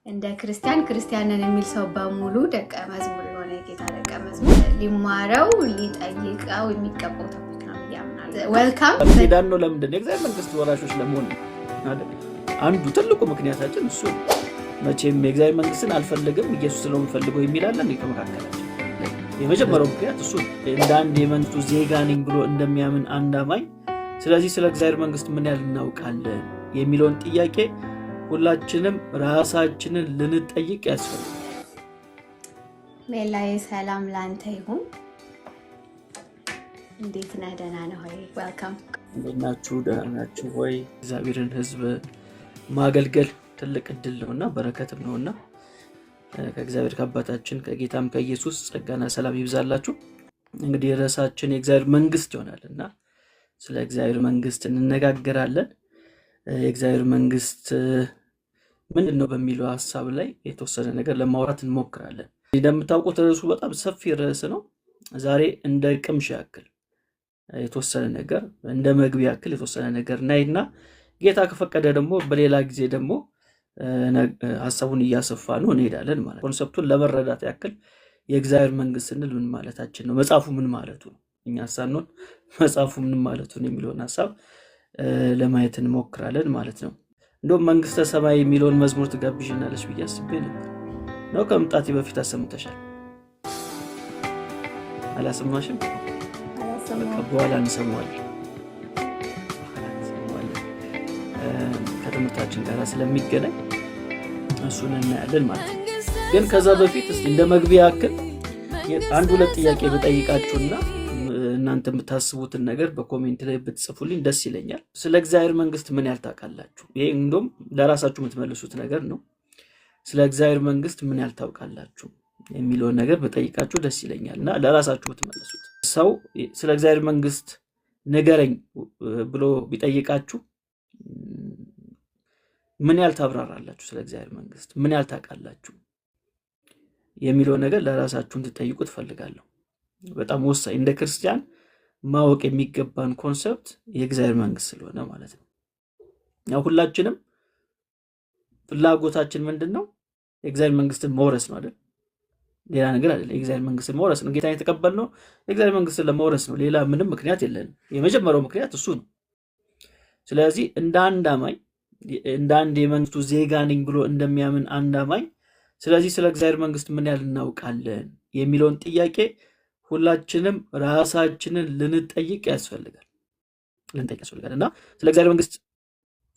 እንደ ክርስቲያንን የሚል ሰው በሙሉ ደቀ መዝሙር የሆነ የጌታ ደቀ መዝሙር ሊማረው ሊጠይቀው የሚገባው ቶፒክ ነው ያምናል። ዌልካም ሄዳን ነው። ለምንድን ነው የእግዚአብሔር መንግስት ወራሾች ለመሆን አይደል? አንዱ ትልቁ ምክንያታችን እሱ መቼም የእግዚአብሔር መንግስትን አልፈልግም ኢየሱስ ነው የምፈልገው የሚላለን ከመካከላችን የመጀመሪያው ምክንያት እሱ እንደ አንድ የመንግስቱ ዜጋ ነኝ ብሎ እንደሚያምን አንድ አማኝ ስለዚህ ስለ እግዚአብሔር መንግስት ምን ያህል እናውቃለን የሚለውን ጥያቄ ሁላችንም ራሳችንን ልንጠይቅ ያስፈልጋል። ሜላይ ሰላም ላንተ ይሁን። እንዴት ነህ? ደህና ነህ ወይ? ዌልካም። እንዴት ናችሁ? ደህና ናችሁ ወይ? እግዚአብሔርን ህዝብ ማገልገል ትልቅ እድል ነውና በረከትም ነውና ከእግዚአብሔር ከአባታችን ከጌታም ከኢየሱስ ጸጋና ሰላም ይብዛላችሁ። እንግዲህ ራሳችን የእግዚአብሔር መንግስት ይሆናልና ስለ እግዚአብሔር መንግስት እንነጋገራለን። የእግዚአብሔር መንግስት ምንድነው በሚለው ሐሳብ ላይ የተወሰነ ነገር ለማውራት እንሞክራለን። እንደምታውቁት ርዕሱ በጣም ሰፊ ርዕስ ነው። ዛሬ እንደ ቅምሻ ያክል የተወሰነ ነገር እንደ መግቢያ ያክል የተወሰነ ነገር ናይና ጌታ ከፈቀደ ደግሞ በሌላ ጊዜ ደግሞ ሐሳቡን እያሰፋ ነው እንሄዳለን ማለት ነው። ኮንሰፕቱን ለመረዳት ያክል የእግዚአብሔር መንግስት ስንል ምን ማለታችን ነው? መጽሐፉ ምን ማለቱ ነው? እኛ ሳንሆን መጽሐፉ ምን ማለቱ ነው የሚለውን ሐሳብ ለማየት እንሞክራለን ማለት ነው። እንደውም መንግስተ ሰማይ የሚለውን መዝሙር ትጋብዥናለች ብዬ አስቤ ነበር። ነው ከመምጣቴ በፊት አሰምተሻል? አላሰማሽም? በኋላ እንሰማዋለን። ከትምህርታችን ጋር ስለሚገናኝ እሱን እናያለን ማለት ነው። ግን ከዛ በፊት እስቲ እንደ መግቢያ ያክል አንድ ሁለት ጥያቄ ብጠይቃችሁና እናንተ የምታስቡትን ነገር በኮሜንት ላይ ብትጽፉልኝ ደስ ይለኛል። ስለ እግዚአብሔር መንግስት ምን ያህል ታውቃላችሁ? ይሄ እንደውም ለራሳችሁ የምትመልሱት ነገር ነው። ስለ እግዚአብሔር መንግስት ምን ያህል ታውቃላችሁ የሚለውን ነገር ብጠይቃችሁ ደስ ይለኛልና ለራሳችሁ ብትመልሱት። ሰው ስለ እግዚአብሔር መንግስት ንገረኝ ብሎ ቢጠይቃችሁ ምን ያህል ታብራራላችሁ? ስለ እግዚአብሔር መንግስት ምን ያህል ታውቃላችሁ የሚለውን ነገር ለራሳችሁ እንድትጠይቁ ትፈልጋለሁ። በጣም ወሳኝ እንደ ክርስቲያን ማወቅ የሚገባን ኮንሰፕት የእግዚአብሔር መንግስት ስለሆነ ማለት ነው። ያው ሁላችንም ፍላጎታችን ምንድነው? የእግዚአብሔር መንግስትን መውረስ ነው አይደል? ሌላ ነገር አይደለም። የእግዚአብሔር መንግስትን መውረስ ነው። ጌታን የተቀበልነው የእግዚአብሔር መንግስትን ለመውረስ ነው። ሌላ ምንም ምክንያት የለንም። የመጀመሪያው ምክንያት እሱ ነው። ስለዚህ እንደ አንድ አማኝ እንደ አንድ የመንግስቱ ዜጋ ነኝ ብሎ እንደሚያምን አንድ አማኝ ስለዚህ ስለ እግዚአብሔር መንግስት ምን ያህል እናውቃለን የሚለውን ጥያቄ ሁላችንም ራሳችንን ልንጠይቅ ያስፈልጋል እና ስለ እግዚአብሔር መንግስት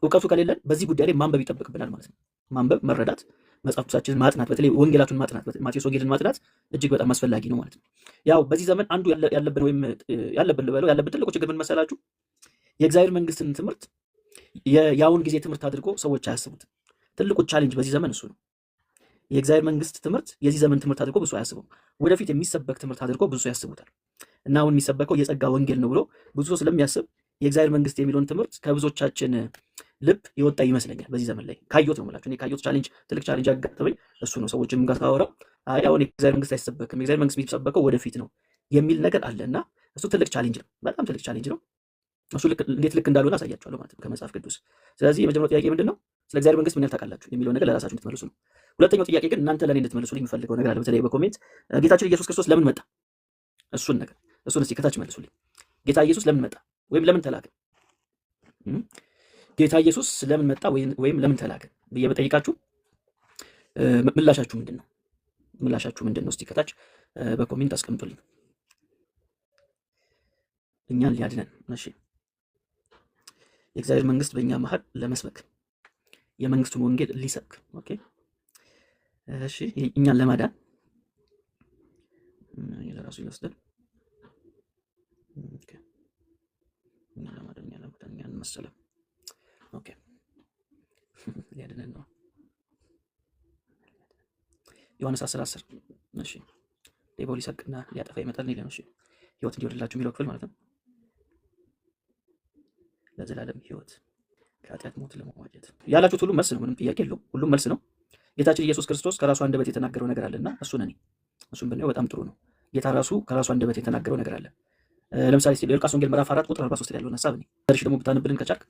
እውቀቱ ከሌለን በዚህ ጉዳይ ላይ ማንበብ ይጠበቅብናል ማለት ነው። ማንበብ፣ መረዳት፣ መጽሐፍ ቅዱሳችንን ማጥናት፣ በተለይ ወንጌላቱን ማጥናት፣ ማቴዎስ ወንጌልን ማጥናት እጅግ በጣም አስፈላጊ ነው ማለት ነው። ያው በዚህ ዘመን አንዱ ያለብን ትልቁ ችግር ምን መሰላችሁ? የእግዚአብሔር መንግስትን ትምህርት የአሁን ጊዜ ትምህርት አድርጎ ሰዎች አያስቡትም። ትልቁ ቻሌንጅ በዚህ ዘመን እሱ ነው። የእግዚአብሔር መንግስት ትምህርት የዚህ ዘመን ትምህርት አድርጎ ብዙ አያስበው። ወደፊት የሚሰበክ ትምህርት አድርጎ ብዙ ያስቡታል። እና አሁን የሚሰበከው የጸጋ ወንጌል ነው ብሎ ብዙ ሰው ስለሚያስብ የእግዚአብሔር መንግስት የሚለውን ትምህርት ከብዙዎቻችን ልብ የወጣ ይመስለኛል። በዚህ ዘመን ላይ ካየሁት ነው የምላችሁ። እኔ ካየሁት ትልቅ ቻሌንጅ አጋጠመኝ እሱ ነው። ሰዎችም ጋር ሳወራ አሁን የእግዚአብሔር መንግስት አይሰበክም፣ የእግዚአብሔር መንግስት የሚሰበከው ወደፊት ነው የሚል ነገር አለና እሱ ትልቅ ቻሌንጅ ነው፣ በጣም ትልቅ ቻሌንጅ ነው። እሱ እንዴት ልክ እንዳልሆነ አሳያችኋለሁ ማለት ነው ከመጽሐፍ ቅዱስ። ስለዚህ የመጀመሪያው ጥያቄ ምንድነው? ስለ እግዚአብሔር መንግስት ምን ያህል ታውቃላችሁ የሚለው ነገር ለራሳችሁ እንድትመልሱ ነው። ሁለተኛው ጥያቄ ግን እናንተ ለኔ እንድትመልሱልኝ የምፈልገው ነገር አለ። በተለይ በኮሜንት ጌታችን ኢየሱስ ክርስቶስ ለምን መጣ? እሱን እስቲ ከታች መልሱልኝ። ጌታ ኢየሱስ ለምን መጣ ወይም ለምን ተላከ? ጌታ ኢየሱስ ለምን መጣ ወይም ለምን ተላከ ብዬ በጠይቃችሁ ምላሻችሁ ምንድነው? እስቲ ከታች በኮሜንት አስቀምጡልኝ። እኛን ሊያድነን እሺ፣ የእግዚአብሔር መንግስት በእኛ መሀል ለመስበክ የመንግስቱን ወንጌል ሊሰብክ ኦኬ፣ እሺ፣ እኛን ለማዳን ለራሱ ይወስዳል። ኦኬ፣ እኛን ለማዳን እኛን መሰለም ኦኬ፣ ሊያድነን ነው። ዮሐንስ 10:10 እሺ፣ ሌባው ሊሰርቅና ሊያጠፋ ይመጣል ነው። እሺ፣ ህይወት እንዲወርድላችሁ የሚለው ክፍል ማለት ነው። ለዘላለም ህይወት ከኃጢአት ሞት ለመዋጀት ያላችሁት ሁሉ መልስ ነው። ምንም ጥያቄ የለውም። ሁሉም መልስ ነው። ጌታችን ኢየሱስ ክርስቶስ ከራሱ አንደበት የተናገረው ነገር አለና እሱን ብናየው በጣም ጥሩ ነው። ጌታ ራሱ ከራሱ አንደበት የተናገረው ነገር አለ። ለምሳሌ ሉቃስ ወንጌል ምዕራፍ 4 ቁጥር 43 ላይ ያለውን ሐሳብ ነው። ደግሞ ብታነብልን ከቻልክ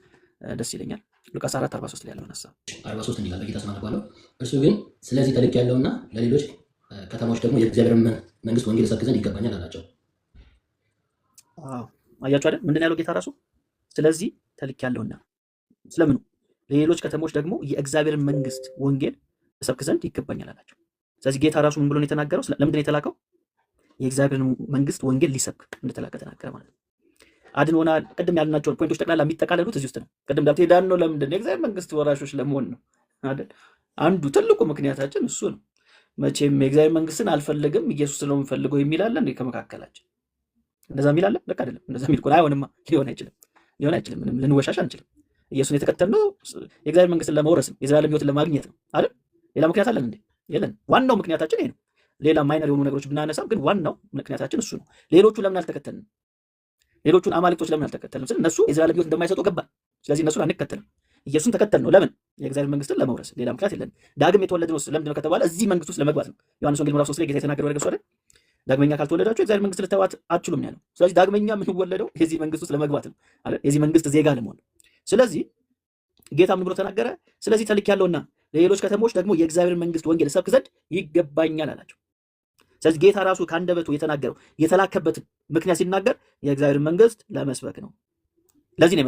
ደስ ይለኛል። ሉቃስ 4:43 ላይ ያለውን ሐሳብ 43 እንዲላል በጌታ ስም አነባለሁ። እርሱ ግን ስለዚህ ተልክ ያለውና ለሌሎች ከተሞች ደግሞ የእግዚአብሔር መንግስት ወንጌል እሰብክ ዘንድ ይገባኛል አላቸው። አያችሁ አይደል? ምንድን ያለው ጌታ ራሱ? ስለዚህ ተልክ ያለውና ስለምኑ ለሌሎች ከተሞች ደግሞ የእግዚአብሔርን መንግስት ወንጌል እሰብክ ዘንድ ይገባኛል አላቸው። ስለዚህ ጌታ ራሱ ምን ብሎ ነው የተናገረው? ለምንድን ነው የተላከው? የእግዚአብሔርን መንግስት ወንጌል ሊሰብክ እንደተላከ ተናገረ ማለት ነው። አድኖናል። ቅድም ያልናቸውን ፖይንቶች ጠቅላላ የሚጠቃለሉት እዚህ ውስጥ ነው። ቅድም ዳብቴ ዳን ነው ለምንድን ነው? የእግዚአብሔር መንግስት ወራሾች ለመሆን ነው አይደል? አንዱ ትልቁ ምክንያታችን እሱ ነው። መቼም የእግዚአብሔር መንግስትን አልፈልግም ኢየሱስ ነው የምፈልገው የሚል አለ እንዴ ከመካከላችን? እንደዛ የሚል አለ? ልክ አይደለም። እንደዛ የሚል ከሆነ አይሆንማ፣ ሊሆን አይችልም። ምንም ልንወሻሽ አንችልም። ኢየሱስን የተከተልነው የእግዚአብሔር መንግስትን ለመውረስ ነው፣ የዘላለም ህይወትን ለማግኘት ነው አይደል? ሌላ ምክንያት አለን እንዴ? የለን። ዋናው ምክንያታችን ይሄ ነው። ሌላ ማይነር የሆኑ ነገሮች ብናነሳም ግን ዋናው ምክንያታችን እሱ ነው። ሌሎቹ ለምን አልተከተልንም? ሌሎቹን አማልክቶች ለምን አልተከተልንም? ስለ እነሱ የዘላለም ህይወት እንደማይሰጡ ገባን። ስለዚህ እነሱን አንከተልም። ኢየሱስን ተከተል ነው። ለምን? የእግዚአብሔር መንግስትን ለመውረስ። ሌላ ምክንያት የለን። ዳግም የተወለድነው ለምንድን ነው ከተባለ እዚህ መንግስት ውስጥ ለመግባት ነው። ዮሐንስ ወንጌል ምዕራፍ 3 ላይ ጌታ የተናገረው ነገር እሱ አይደል? ዳግመኛ ካልተወለዳችሁ የእግዚአብሔር መንግስት ልታዩት አትችሉም ያለው። ስለዚህ ዳግመኛ የምንወለደው የዚህ መንግስት ውስጥ ለመግባት ነው አይደል? የዚህ መንግስት ዜጋ ለመሆን። ስለዚህ ጌታ ምን ብሎ ተናገረ? ስለዚህ ተልኬያለሁና ለሌሎች ከተሞች ደግሞ የእግዚአብሔር መንግስት ወንጌል እሰብክ ዘንድ ይገባኛል አላቸው። ስለዚህ ጌታ ራሱ ከአንደበቱ የተናገረው የተላከበትን ምክንያት ሲናገር የእግዚአብሔር መንግስት ለመስበክ ነው። ለዚህ ነው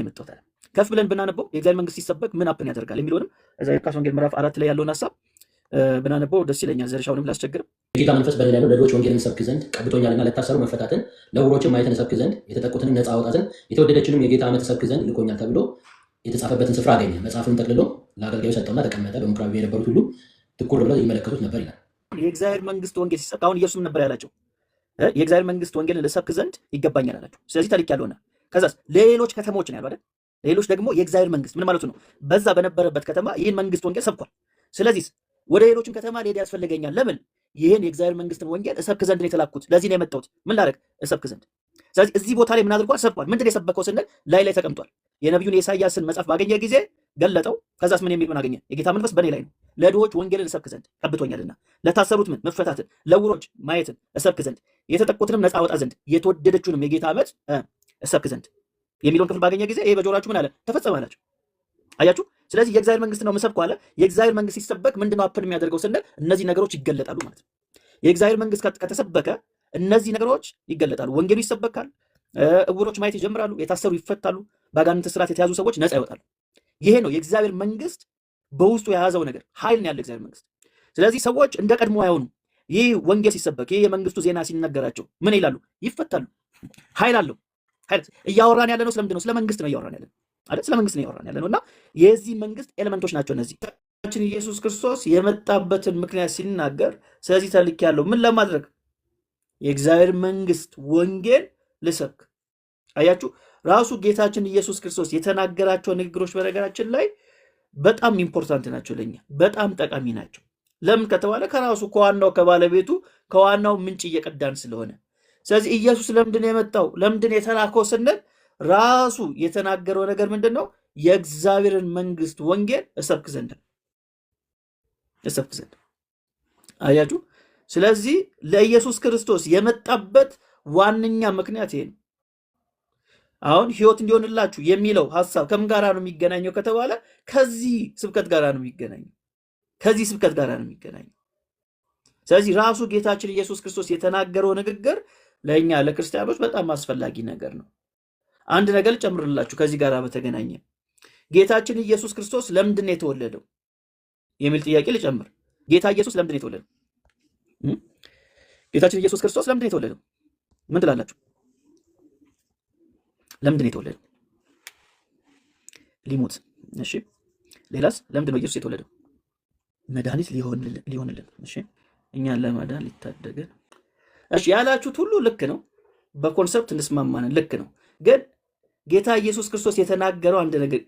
የመጣሁት። ከፍ ብለን ብናነበው የእግዚአብሔር መንግስት ሲሰበክ ምን አፕን ያደርጋል የሚለውንም እዛ ሉቃስ ወንጌል ምዕራፍ 4 ላይ ያለውን ሐሳብ ብናነበው ደስ ይለኛል። ዘርሻውንም ላስቸግር። የጌታ መንፈስ በእኔ ላይ ነው፣ ለድሆች ወንጌልን እሰብክ ዘንድ ቀብቶኛልና፣ ለታሰሩ መፈታትን፣ ለዕውሮችም ማየትን እሰብክ ዘንድ፣ የተጠቁትንም ነፃ አወጣ ዘንድ፣ የተወደደችንም የጌታ ዓመት እሰብክ ዘንድ ልኮኛል ተብሎ የተጻፈበትን ስፍራ አገኘ። መጽሐፍን ጠቅልሎ ለአገልጋዩ ሰጠውና ተቀመጠ። በምኩራብ የነበሩት ሁሉ ትኩር ብለው ይመለከቱት ነበር ይላል። የእግዚአብሔር መንግስት ወንጌል ሲሰብክ አሁን ኢየሱስ ነበር ያላቸው፣ የእግዚአብሔር መንግስት ወንጌልን ልሰብክ ዘንድ ይገባኛል አላቸው። ስለዚህ ተልኬያለሁና ከዛስ ለሌሎች ከተሞች ነው ያለው አይደል? ሌሎች ደግሞ የእግዚአብሔር መንግስት ምን ማለቱ ነው? በዛ በነበረበት ከተማ ይህን መንግስት ወንጌል ሰብኳል። ስለዚህ ወደ ሌሎችም ከተማ ሊሄድ ያስፈልገኛል። ለምን? ይህን የእግዚአብሔር መንግስትን ወንጌል እሰብክ ዘንድ ነው የተላኩት። ለዚህ ነው የመጣሁት። ምን ላደርግ? እሰብክ ዘንድ። ስለዚህ እዚህ ቦታ ላይ ምን አድርጓል? ሰብኳል። ምንድን ነው የሰበከው ስንል ላይ ተቀምጧል። የነቢዩን የኢሳያስን መጽሐፍ ባገኘ ጊዜ ገለጠው። ከዛስ ምን የሚል ምን አገኘ? የጌታ መንፈስ በእኔ ላይ ነው፣ ለድሆች ወንጌልን እሰብክ ዘንድ ቀብቶኛልና፣ ለታሰሩት ምን መፈታትን፣ ለዕውሮች ማየትን እሰብክ ዘንድ፣ የተጠቁትንም ነፃ አወጣ ዘንድ፣ የተወደደችውንም የጌታ ዓመት እሰብክ ዘንድ የሚለውን ክፍል ባገኘ ጊዜ ይሄ በጆሮአችሁ ምን አለ? ተፈጸመ አላቸው። አያችሁ? ስለዚህ የእግዚአብሔር መንግስት ነው የምሰብከው አለ። የእግዚአብሔር መንግስት ሲሰበክ ምንድነው አፕን የሚያደርገው ስንል እነዚህ ነገሮች ይገለጣሉ ማለት ነው። የእግዚአብሔር መንግስት ከተሰበከ እነዚህ ነገሮች ይገለጣሉ። ወንጌሉ ይሰበካል፣ ዕውሮች ማየት ይጀምራሉ፣ የታሰሩ ይፈታሉ፣ በአጋንንት እስራት የተያዙ ሰዎች ነፃ ይወጣሉ። ይሄ ነው የእግዚአብሔር መንግስት በውስጡ የያዘው ነገር። ኃይል ነው ያለው እግዚአብሔር መንግስት። ስለዚህ ሰዎች እንደ ቀድሞ አይሆኑ። ይህ ወንጌል ሲሰበክ፣ ይህ የመንግስቱ ዜና ሲነገራቸው ምን ይላሉ? ይፈታሉ። ኃይል አለው። እያወራን ያለ ነው ስለምንድን ነው? ስለ መንግስት ነው እያወራን ያለ ነው አይደል? ስለ መንግስት ነው እያወራን ያለ ነው። እና የዚህ መንግስት ኤሌመንቶች ናቸው እነዚህ። ጌታችን ኢየሱስ ክርስቶስ የመጣበትን ምክንያት ሲናገር ስለዚህ ተልኬያለሁ ምን ለማድረግ? የእግዚአብሔር መንግስት ወንጌል ልሰብክ። አያችሁ? ራሱ ጌታችን ኢየሱስ ክርስቶስ የተናገራቸው ንግግሮች በነገራችን ላይ በጣም ኢምፖርታንት ናቸው፣ ለኛ በጣም ጠቃሚ ናቸው። ለምን ከተባለ ከራሱ ከዋናው ከባለቤቱ ከዋናው ምንጭ እየቀዳን ስለሆነ። ስለዚህ ኢየሱስ ለምንድን ነው የመጣው? ለምንድን የተላከው ስንል ራሱ የተናገረው ነገር ምንድን ነው? የእግዚአብሔርን መንግስት ወንጌል እሰብክ ዘንድ። አያችሁ? ስለዚህ ለኢየሱስ ክርስቶስ የመጣበት ዋነኛ ምክንያት ይሄ ነው። አሁን ህይወት እንዲሆንላችሁ የሚለው ሐሳብ ከምን ጋር ነው የሚገናኘው ከተባለ ከዚህ ስብከት ጋር ነው የሚገናኘው። ስለዚህ ራሱ ጌታችን ኢየሱስ ክርስቶስ የተናገረው ንግግር ለእኛ ለክርስቲያኖች በጣም አስፈላጊ ነገር ነው። አንድ ነገር ጨምርላችሁ ከዚህ ጋር በተገናኘ ጌታችን ኢየሱስ ክርስቶስ ለምንድን ነው የተወለደው የሚል ጥያቄ ልጨምር። ጌታ ኢየሱስ ለምንድን ነው የተወለደው? ጌታችን ኢየሱስ ክርስቶስ ለምንድን ነው የተወለደው? ምን ትላላችሁ? ለምንድን ነው የተወለደው? ሊሞት። እሺ፣ ሌላስ? ለምንድን ነው ኢየሱስ የተወለደው? መድኃኒት ሊሆንልን። እሺ፣ እኛን ለማዳን ሊታደገን። እሺ፣ ያላችሁት ሁሉ ልክ ነው። በኮንሰፕት እንስማማለን፣ ልክ ነው። ግን ጌታ ኢየሱስ ክርስቶስ የተናገረው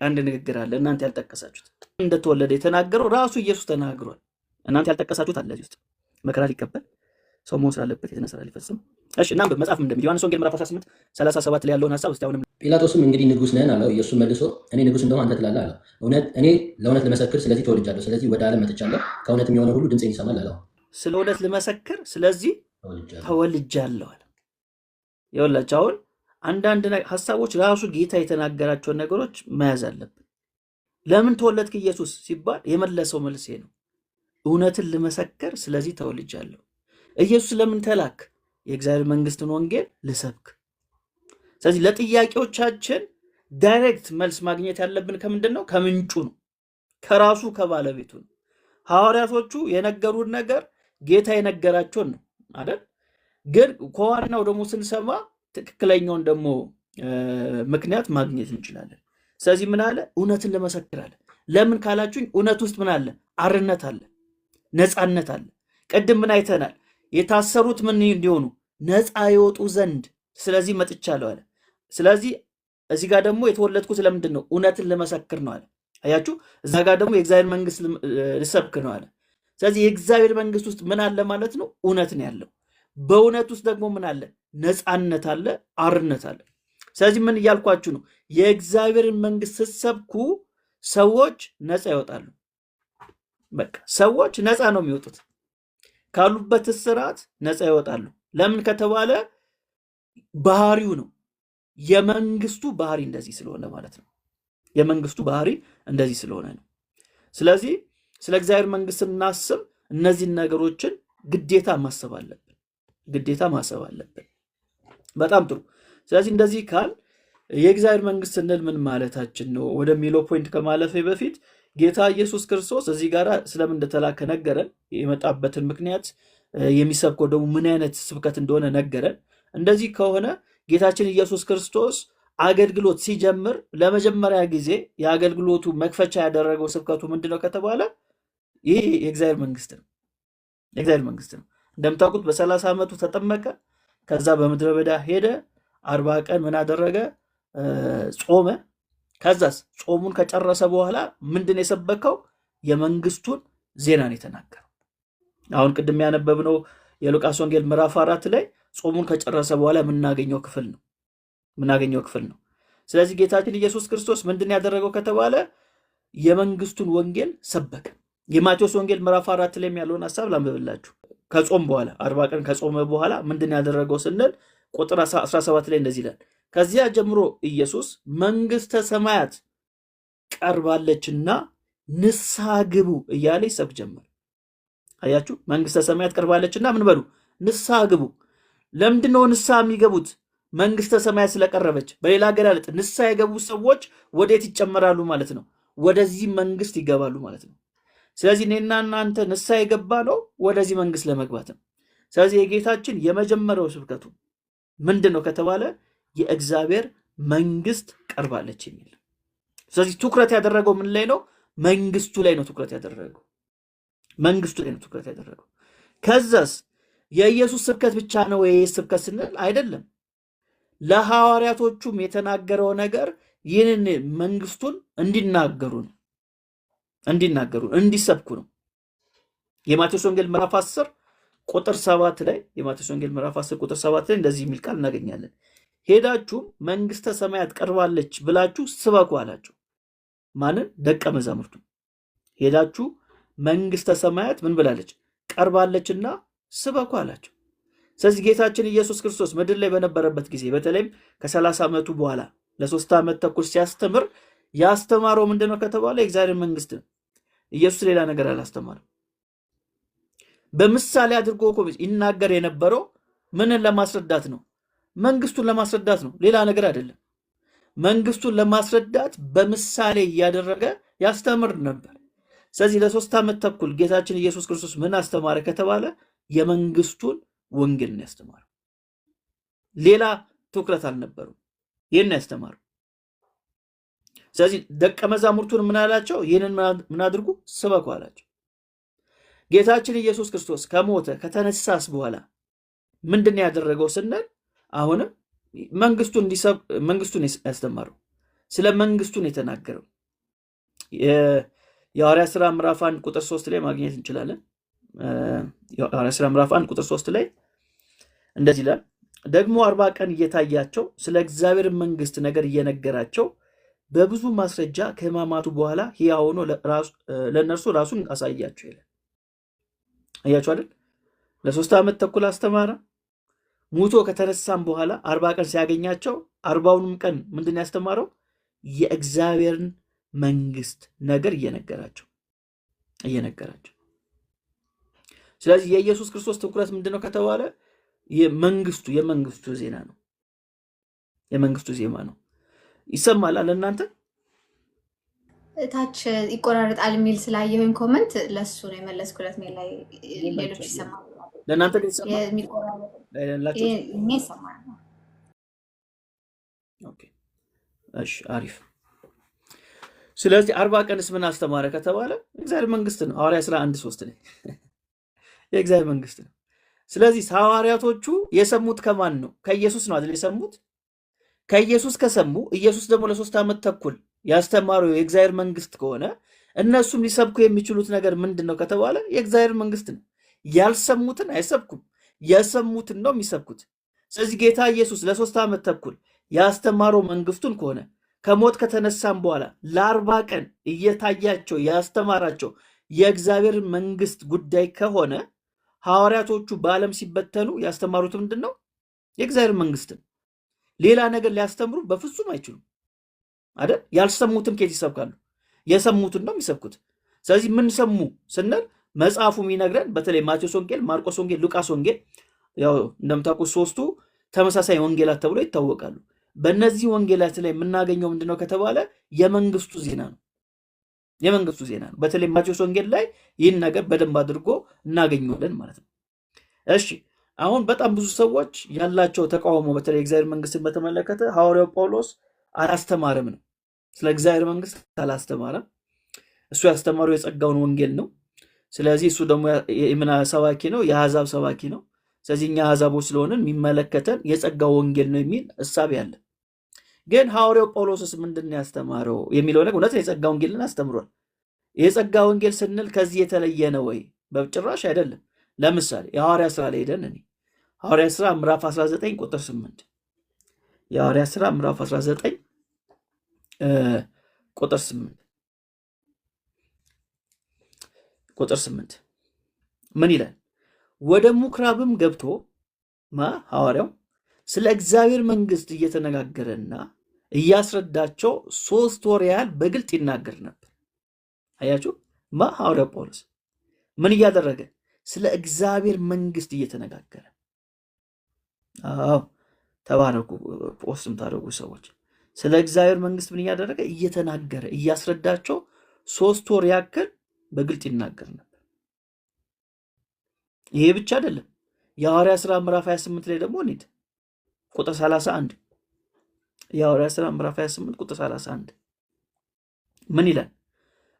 አንድ ንግግር አለ፣ እናንተ ያልጠቀሳችሁት። እንደተወለደ የተናገረው ራሱ ኢየሱስ ተናግሯል። እናንተ ያልጠቀሳችሁት አለ እዚህ ውስጥ። መከራ ሊቀበል ሰው መሆን ስላለበት የተነሳ ሊፈጽም። እሺ፣ እናንተ መጽሐፍ እንደሚል ዮሐንስ ወንጌል ምዕራፍ 18:37 ላይ ያለውን ሐሳብ እስቲ አሁንም። ጲላጦስም እንግዲህ ንጉሥ ነን አለው። ኢየሱስ መልሶ እኔ ንጉሥ እንደሆነ አንተ ትላለህ አለው። እኔ ለእውነት ልመሰክር ስለዚህ ተወልጃለሁ፣ ስለዚህ ወደ ዓለም መጥቻለሁ፣ ከእውነትም የሆነ ሁሉ ድምፄን ይሰማል አለው። ስለ እውነት ልመሰክር ስለዚህ ተወልጃለሁ አለ። ይኸውላችሁ አሁን አንዳንድ ሐሳቦች ራሱ ጌታ የተናገራቸውን ነገሮች መያዝ አለብን። ለምን ተወለድክ ኢየሱስ ሲባል የመለሰው መልስ ነው፣ እውነትን ልመሰክር ስለዚህ ተወልጃለሁ። ኢየሱስ ለምን ተላክ? የእግዚአብሔር መንግስትን ወንጌል ልሰብክ። ስለዚህ ለጥያቄዎቻችን ዳይሬክት መልስ ማግኘት ያለብን ከምንድን ነው? ከምንጩ ነው፣ ከራሱ ከባለቤቱ ነው። ሐዋርያቶቹ የነገሩን ነገር ጌታ የነገራቸውን ነው አይደል? ግን ከዋናው ደግሞ ስንሰማ ትክክለኛውን ደግሞ ምክንያት ማግኘት እንችላለን። ስለዚህ ምን አለ? እውነትን ልመሰክራለሁ። ለምን ካላችሁኝ እውነት ውስጥ ምን አለ? አርነት አለ፣ ነፃነት አለ። ቅድም ምን አይተናል? የታሰሩት ምን እንዲሆኑ ነፃ ይወጡ ዘንድ ስለዚህ መጥቻለሁ አለ። ስለዚህ እዚህ ጋር ደግሞ የተወለድኩት ለምንድን ነው? እውነትን ልመሰክር ነው አለ። አያችሁ፣ እዛ ጋር ደግሞ የእግዚአብሔር መንግስት ልሰብክ ነው አለ። ስለዚህ የእግዚአብሔር መንግስት ውስጥ ምን አለ ማለት ነው? እውነት ነው ያለው። በእውነት ውስጥ ደግሞ ምን አለ? ነፃነት አለ፣ አርነት አለ። ስለዚህ ምን እያልኳችሁ ነው? የእግዚአብሔርን መንግስት ስትሰብኩ ሰዎች ነፃ ይወጣሉ። በቃ ሰዎች ነፃ ነው የሚወጡት፣ ካሉበት እስራት ነፃ ይወጣሉ። ለምን ከተባለ ባህሪው ነው፣ የመንግስቱ ባህሪ እንደዚህ ስለሆነ ማለት ነው። የመንግስቱ ባህሪ እንደዚህ ስለሆነ ነው። ስለዚህ ስለ እግዚአብሔር መንግስት ስናስብ እነዚህን ነገሮችን ግዴታ ማሰብ አለብን፣ ግዴታ ማሰብ አለብን። በጣም ጥሩ። ስለዚህ እንደዚህ ካል የእግዚአብሔር መንግስት ስንል ምን ማለታችን ነው ወደሚለው ፖይንት ከማለፌ በፊት ጌታ ኢየሱስ ክርስቶስ እዚህ ጋር ስለምን እንደተላከ ነገረን። የመጣበትን ምክንያት የሚሰብከው ደግሞ ምን አይነት ስብከት እንደሆነ ነገረን። እንደዚህ ከሆነ ጌታችን ኢየሱስ ክርስቶስ አገልግሎት ሲጀምር ለመጀመሪያ ጊዜ የአገልግሎቱ መክፈቻ ያደረገው ስብከቱ ምንድነው ከተባለ ይህ የእግዚአብሔር መንግስት ነው። የእግዚአብሔር መንግስት ነው። እንደምታውቁት በ30 ዓመቱ ተጠመቀ። ከዛ በምድረ በዳ ሄደ። 40 ቀን ምን አደረገ? ጾመ። ከዛስ ጾሙን ከጨረሰ በኋላ ምንድን የሰበከው? የመንግስቱን ዜና ነው የተናገረው። አሁን ቅድም ያነበብነው የሉቃስ ወንጌል ምዕራፍ 4 ላይ ጾሙን ከጨረሰ በኋላ የምናገኘው ክፍል ነው። ስለዚህ ጌታችን ኢየሱስ ክርስቶስ ምንድን ያደረገው ከተባለ የመንግስቱን ወንጌል ሰበከ። የማቴዎስ ወንጌል ምዕራፍ 4 ላይ ያለውን ሐሳብ ላንብብላችሁ። ከጾም በኋላ 40 ቀን ከጾመ በኋላ ምንድን ያደረገው ስንል ቁጥር 17 ላይ እንደዚህ ይላል፣ ከዚያ ጀምሮ ኢየሱስ መንግስተ ሰማያት ቀርባለችና ንስሐ ግቡ እያለ ይሰብክ ጀመር። አያችሁ፣ መንግስተ ሰማያት ቀርባለችና ምን በሉ? ንስሐ ግቡ። ለምንድነው ንስሐ የሚገቡት? መንግስተ ሰማያት ስለቀረበች። በሌላ አገላለጥ ንስሐ የገቡ ሰዎች ወዴት ይጨመራሉ ማለት ነው? ወደዚህ መንግስት ይገባሉ ማለት ነው። ስለዚህ እኔና እናንተ ንስሐ የገባ ነው ወደዚህ መንግስት ለመግባት ነው። ስለዚህ የጌታችን የመጀመሪያው ስብከቱ ምንድን ነው ከተባለ የእግዚአብሔር መንግስት ቀርባለች የሚል። ስለዚህ ትኩረት ያደረገው ምን ላይ ነው? መንግስቱ ላይ ነው ትኩረት ያደረገው። መንግስቱ ላይ ነው ትኩረት ያደረገው። ከዛስ የኢየሱስ ስብከት ብቻ ነው ወይ ስብከት ስንል አይደለም። ለሐዋርያቶቹም የተናገረው ነገር ይህንን መንግስቱን እንዲናገሩ ነው፣ እንዲሰብኩ ነው። የማቴዎስ ወንጌል ምዕራፍ 10 ቁጥር 7 ላይ የማቴዎስ ወንጌል ምዕራፍ 10 ቁጥር 7 ላይ እንደዚህ የሚል ቃል እናገኛለን። ሄዳችሁም መንግስተ ሰማያት ቀርባለች ብላችሁ ስበኩ አላቸው። ማንን? ደቀ መዛሙርቱ። ሄዳችሁ መንግስተ ሰማያት ምን ብላለች? ቀርባለችና ስበኩ አላቸው። ስለዚህ ጌታችን ኢየሱስ ክርስቶስ ምድር ላይ በነበረበት ጊዜ በተለይም ከ30 ዓመቱ በኋላ ለ3 ዓመት ተኩል ሲያስተምር ያስተማረው ምንድነው ከተባለ የእግዚአብሔር መንግስት ነው። ኢየሱስ ሌላ ነገር አላስተማረም። በምሳሌ አድርጎ ይናገር የነበረው ምንን ለማስረዳት ነው? መንግስቱን ለማስረዳት ነው፣ ሌላ ነገር አይደለም። መንግስቱን ለማስረዳት በምሳሌ እያደረገ ያስተምር ነበር። ስለዚህ ለ3 ዓመት ተኩል ጌታችን ኢየሱስ ክርስቶስ ምን አስተማረ ከተባለ የመንግስቱን ወንጌል ነው ያስተማረው። ሌላ ትኩረት አልነበረም። ይህን ያስተማረው። ስለዚህ ደቀ መዛሙርቱን ምን አላቸው? ይህንን ምን አድርጉ? ስበኩ አላቸው። ጌታችን ኢየሱስ ክርስቶስ ከሞተ ከተነሳስ በኋላ ምንድን ያደረገው ስንል አሁንም መንግስቱን ያስተማረው፣ ስለ መንግስቱን የተናገረው የሐዋርያት ሥራ ምዕራፍ 1 ቁጥር 3 ላይ ማግኘት እንችላለን። የሐዋርያት ሥራ ምዕራፍ 1 ቁጥር 3 ላይ እንደዚህ ይላል፣ ደግሞ 40 ቀን እየታያቸው ስለ እግዚአብሔር መንግስት ነገር እየነገራቸው በብዙ ማስረጃ ከሕማማቱ በኋላ ሕያው ሆኖ ለእነርሱ ራሱን አሳያቸው ይላል። አያችሁ አይደል? ለ3 ዓመት ተኩል አስተማረ። ሙቶ ከተነሳም በኋላ 40 ቀን ሲያገኛቸው 40ውንም ቀን ምንድን ያስተማረው? የእግዚአብሔርን መንግስት ነገር እየነገራቸው። ስለዚህ የኢየሱስ ክርስቶስ ትኩረት ምንድነው ከተባለ የመንግስቱ ዜና ነው። የመንግስቱ ዜማ ነው። ይሰማል አለ እናንተ ታች ይቆራረጣል የሚል ስላየሁኝ ኮመንት ለሱ ነው የመለስኩለት። ሜል ላይ ሌሎች ይሰማል፣ ለእናንተ ግን ይሰማል? ይሰማል። ኦኬ እሺ፣ አሪፍ። ስለዚህ 40 ቀንስ ምን አስተማረ ከተባለ እግዚአብሔር መንግስት ነው። ሐዋርያ ሥራ 1:3 ላይ የእግዚአብሔር መንግስት ነው። ስለዚህ ሐዋርያቶቹ የሰሙት ከማን ነው? ከኢየሱስ ነው አይደል የሰሙት? ከኢየሱስ ከሰሙ ኢየሱስ ደግሞ ለ3 ዓመት ተኩል ያስተማረው የእግዚአብሔር መንግስት ከሆነ እነሱም ሊሰብኩ የሚችሉት ነገር ምንድን ነው ከተባለ የእግዚአብሔር መንግስት ነው። ያልሰሙትን አይሰብኩም፣ የሰሙትን ነው የሚሰብኩት። ስለዚህ ጌታ ኢየሱስ ለ3 ዓመት ተኩል ያስተማረው መንግስቱን ከሆነ ከሞት ከተነሳም በኋላ ለ40 ቀን እየታያቸው ያስተማራቸው የእግዚአብሔር መንግስት ጉዳይ ከሆነ ሐዋርያቶቹ በዓለም ሲበተኑ ያስተማሩት ምንድን ነው? የእግዚአብሔር መንግስት ነው። ሌላ ነገር ሊያስተምሩ በፍጹም አይችሉም አይደል? ያልሰሙትን ከየት ይሰብካሉ? የሰሙትን ነው የሚሰብኩት። ስለዚህ ምን ሰሙ ስንል መጽሐፉ የሚነግረን በተለይ ማቴዎስ ወንጌል፣ ማርቆስ ወንጌል፣ ሉቃስ ወንጌል ያው እንደምታውቁት 3ቱ ተመሳሳይ ወንጌላት ተብሎ ይታወቃሉ። በእነዚህ ወንጌላት ላይ የምናገኘው ምንድነው ከተባለ የመንግስቱ ዜና ነው። የመንግስቱ ዜና ነው። በተለይ ማቴዎስ ወንጌል ላይ ይህን ነገር በደንብ አድርጎ እናገኘዋለን ማለት ነው። እሺ አሁን በጣም ብዙ ሰዎች ያላቸው ተቃውሞ በተለይ እግዚአብሔር መንግስትን በተመለከተ ሐዋርያው ጳውሎስ አላስተማረም ነው። ስለ እግዚአብሔር መንግስት አላስተማረም። እሱ ያስተማረው የጸጋውን ወንጌል ነው። ስለዚህ እሱ ደግሞ የምን ሰባኪ ነው? የአሕዛብ ሰባኪ ነው። ስለዚህ እኛ አሕዛቦች ስለሆንን የሚመለከተን የጸጋው ወንጌል ነው የሚል እሳቤ አለ። ግን ሐዋርያው ጳውሎስስ ምንድን ነው ያስተማረው የሚለው ነገር እውነት የጸጋ ወንጌልን አስተምሯል። የጸጋ ወንጌል ስንል ከዚህ የተለየ ነው ወይ? በጭራሽ አይደለም። ለምሳሌ የሐዋርያ ሥራ ላይ ሄደን ሐዋርያ ሥራ ምዕራፍ 19 ቁጥር 8 የሐዋርያ ሥራ ምዕራፍ 19 ቁጥር 8 ምን ይላል? ወደ ምኵራብም ገብቶ ሐዋርያው ስለ እግዚአብሔር መንግስት እየተነጋገረና እያስረዳቸው 3 ወር ያህል በግልጥ ይናገር ነበር። አያችሁ፣ ሐዋርያው ጳውሎስ ምን እያደረገ? ስለ እግዚአብሔር መንግስት እየተነጋገረ። አዎ ተባረኩ፣ ፖስትም ታደርጉ ሰዎች። ስለ እግዚአብሔር መንግስት ምን እያደረገ? እየተናገረ እያስረዳቸው 3 ወር ያክል በግልጥ ይናገር ነበር። ይሄ ብቻ አይደለም። የሐዋርያ ሥራ ምዕራፍ 28 ላይ ደግሞ እንሂድ። ቁጥር 31 የሐዋርያ ሥራ ምዕራፍ 28 ቁጥር 31 ምን ይላል?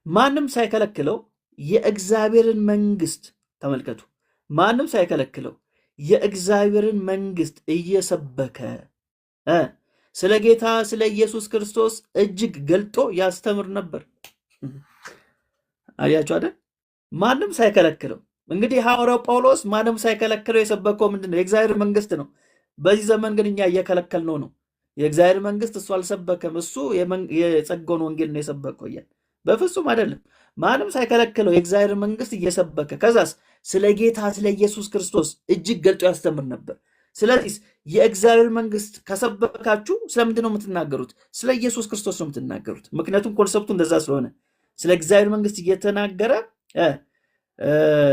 ማንም ሳይከለክለው የእግዚአብሔርን መንግስት ተመልከቱ። ማንም ሳይከለክለው የእግዚአብሔርን መንግስት እየሰበከ ስለ ጌታ ስለ ኢየሱስ ክርስቶስ እጅግ ገልጦ ያስተምር ነበር። አያችሁ አይደል? ማንም ሳይከለክለው። እንግዲህ ሐዋርያው ጳውሎስ ማንም ሳይከለክለው የሰበከው ምንድነው? የእግዚአብሔር መንግስት ነው። በዚህ ዘመን ግን እኛ እየከለከልነው ነው። የእግዚአብሔር መንግስት እሱ አልሰበከም፣ እሱ የጸጋውን ወንጌል ነው የሰበከው እያልን። በፍጹም አይደለም። ማንም ሳይከለክለው የእግዚአብሔር መንግስት እየሰበከ ከዛስ ስለ ጌታ ስለ ኢየሱስ ክርስቶስ እጅግ ገልጦ ያስተምር ነበር። ስለዚህ የእግዚአብሔር መንግስት ከሰበካችሁ ስለምንድን ነው የምትናገሩት? ስለ ኢየሱስ ክርስቶስ ነው የምትናገሩት። ምክንያቱም ኮንሰፕቱ እንደዛ ስለሆነ ስለ እግዚአብሔር መንግስት እየተናገረ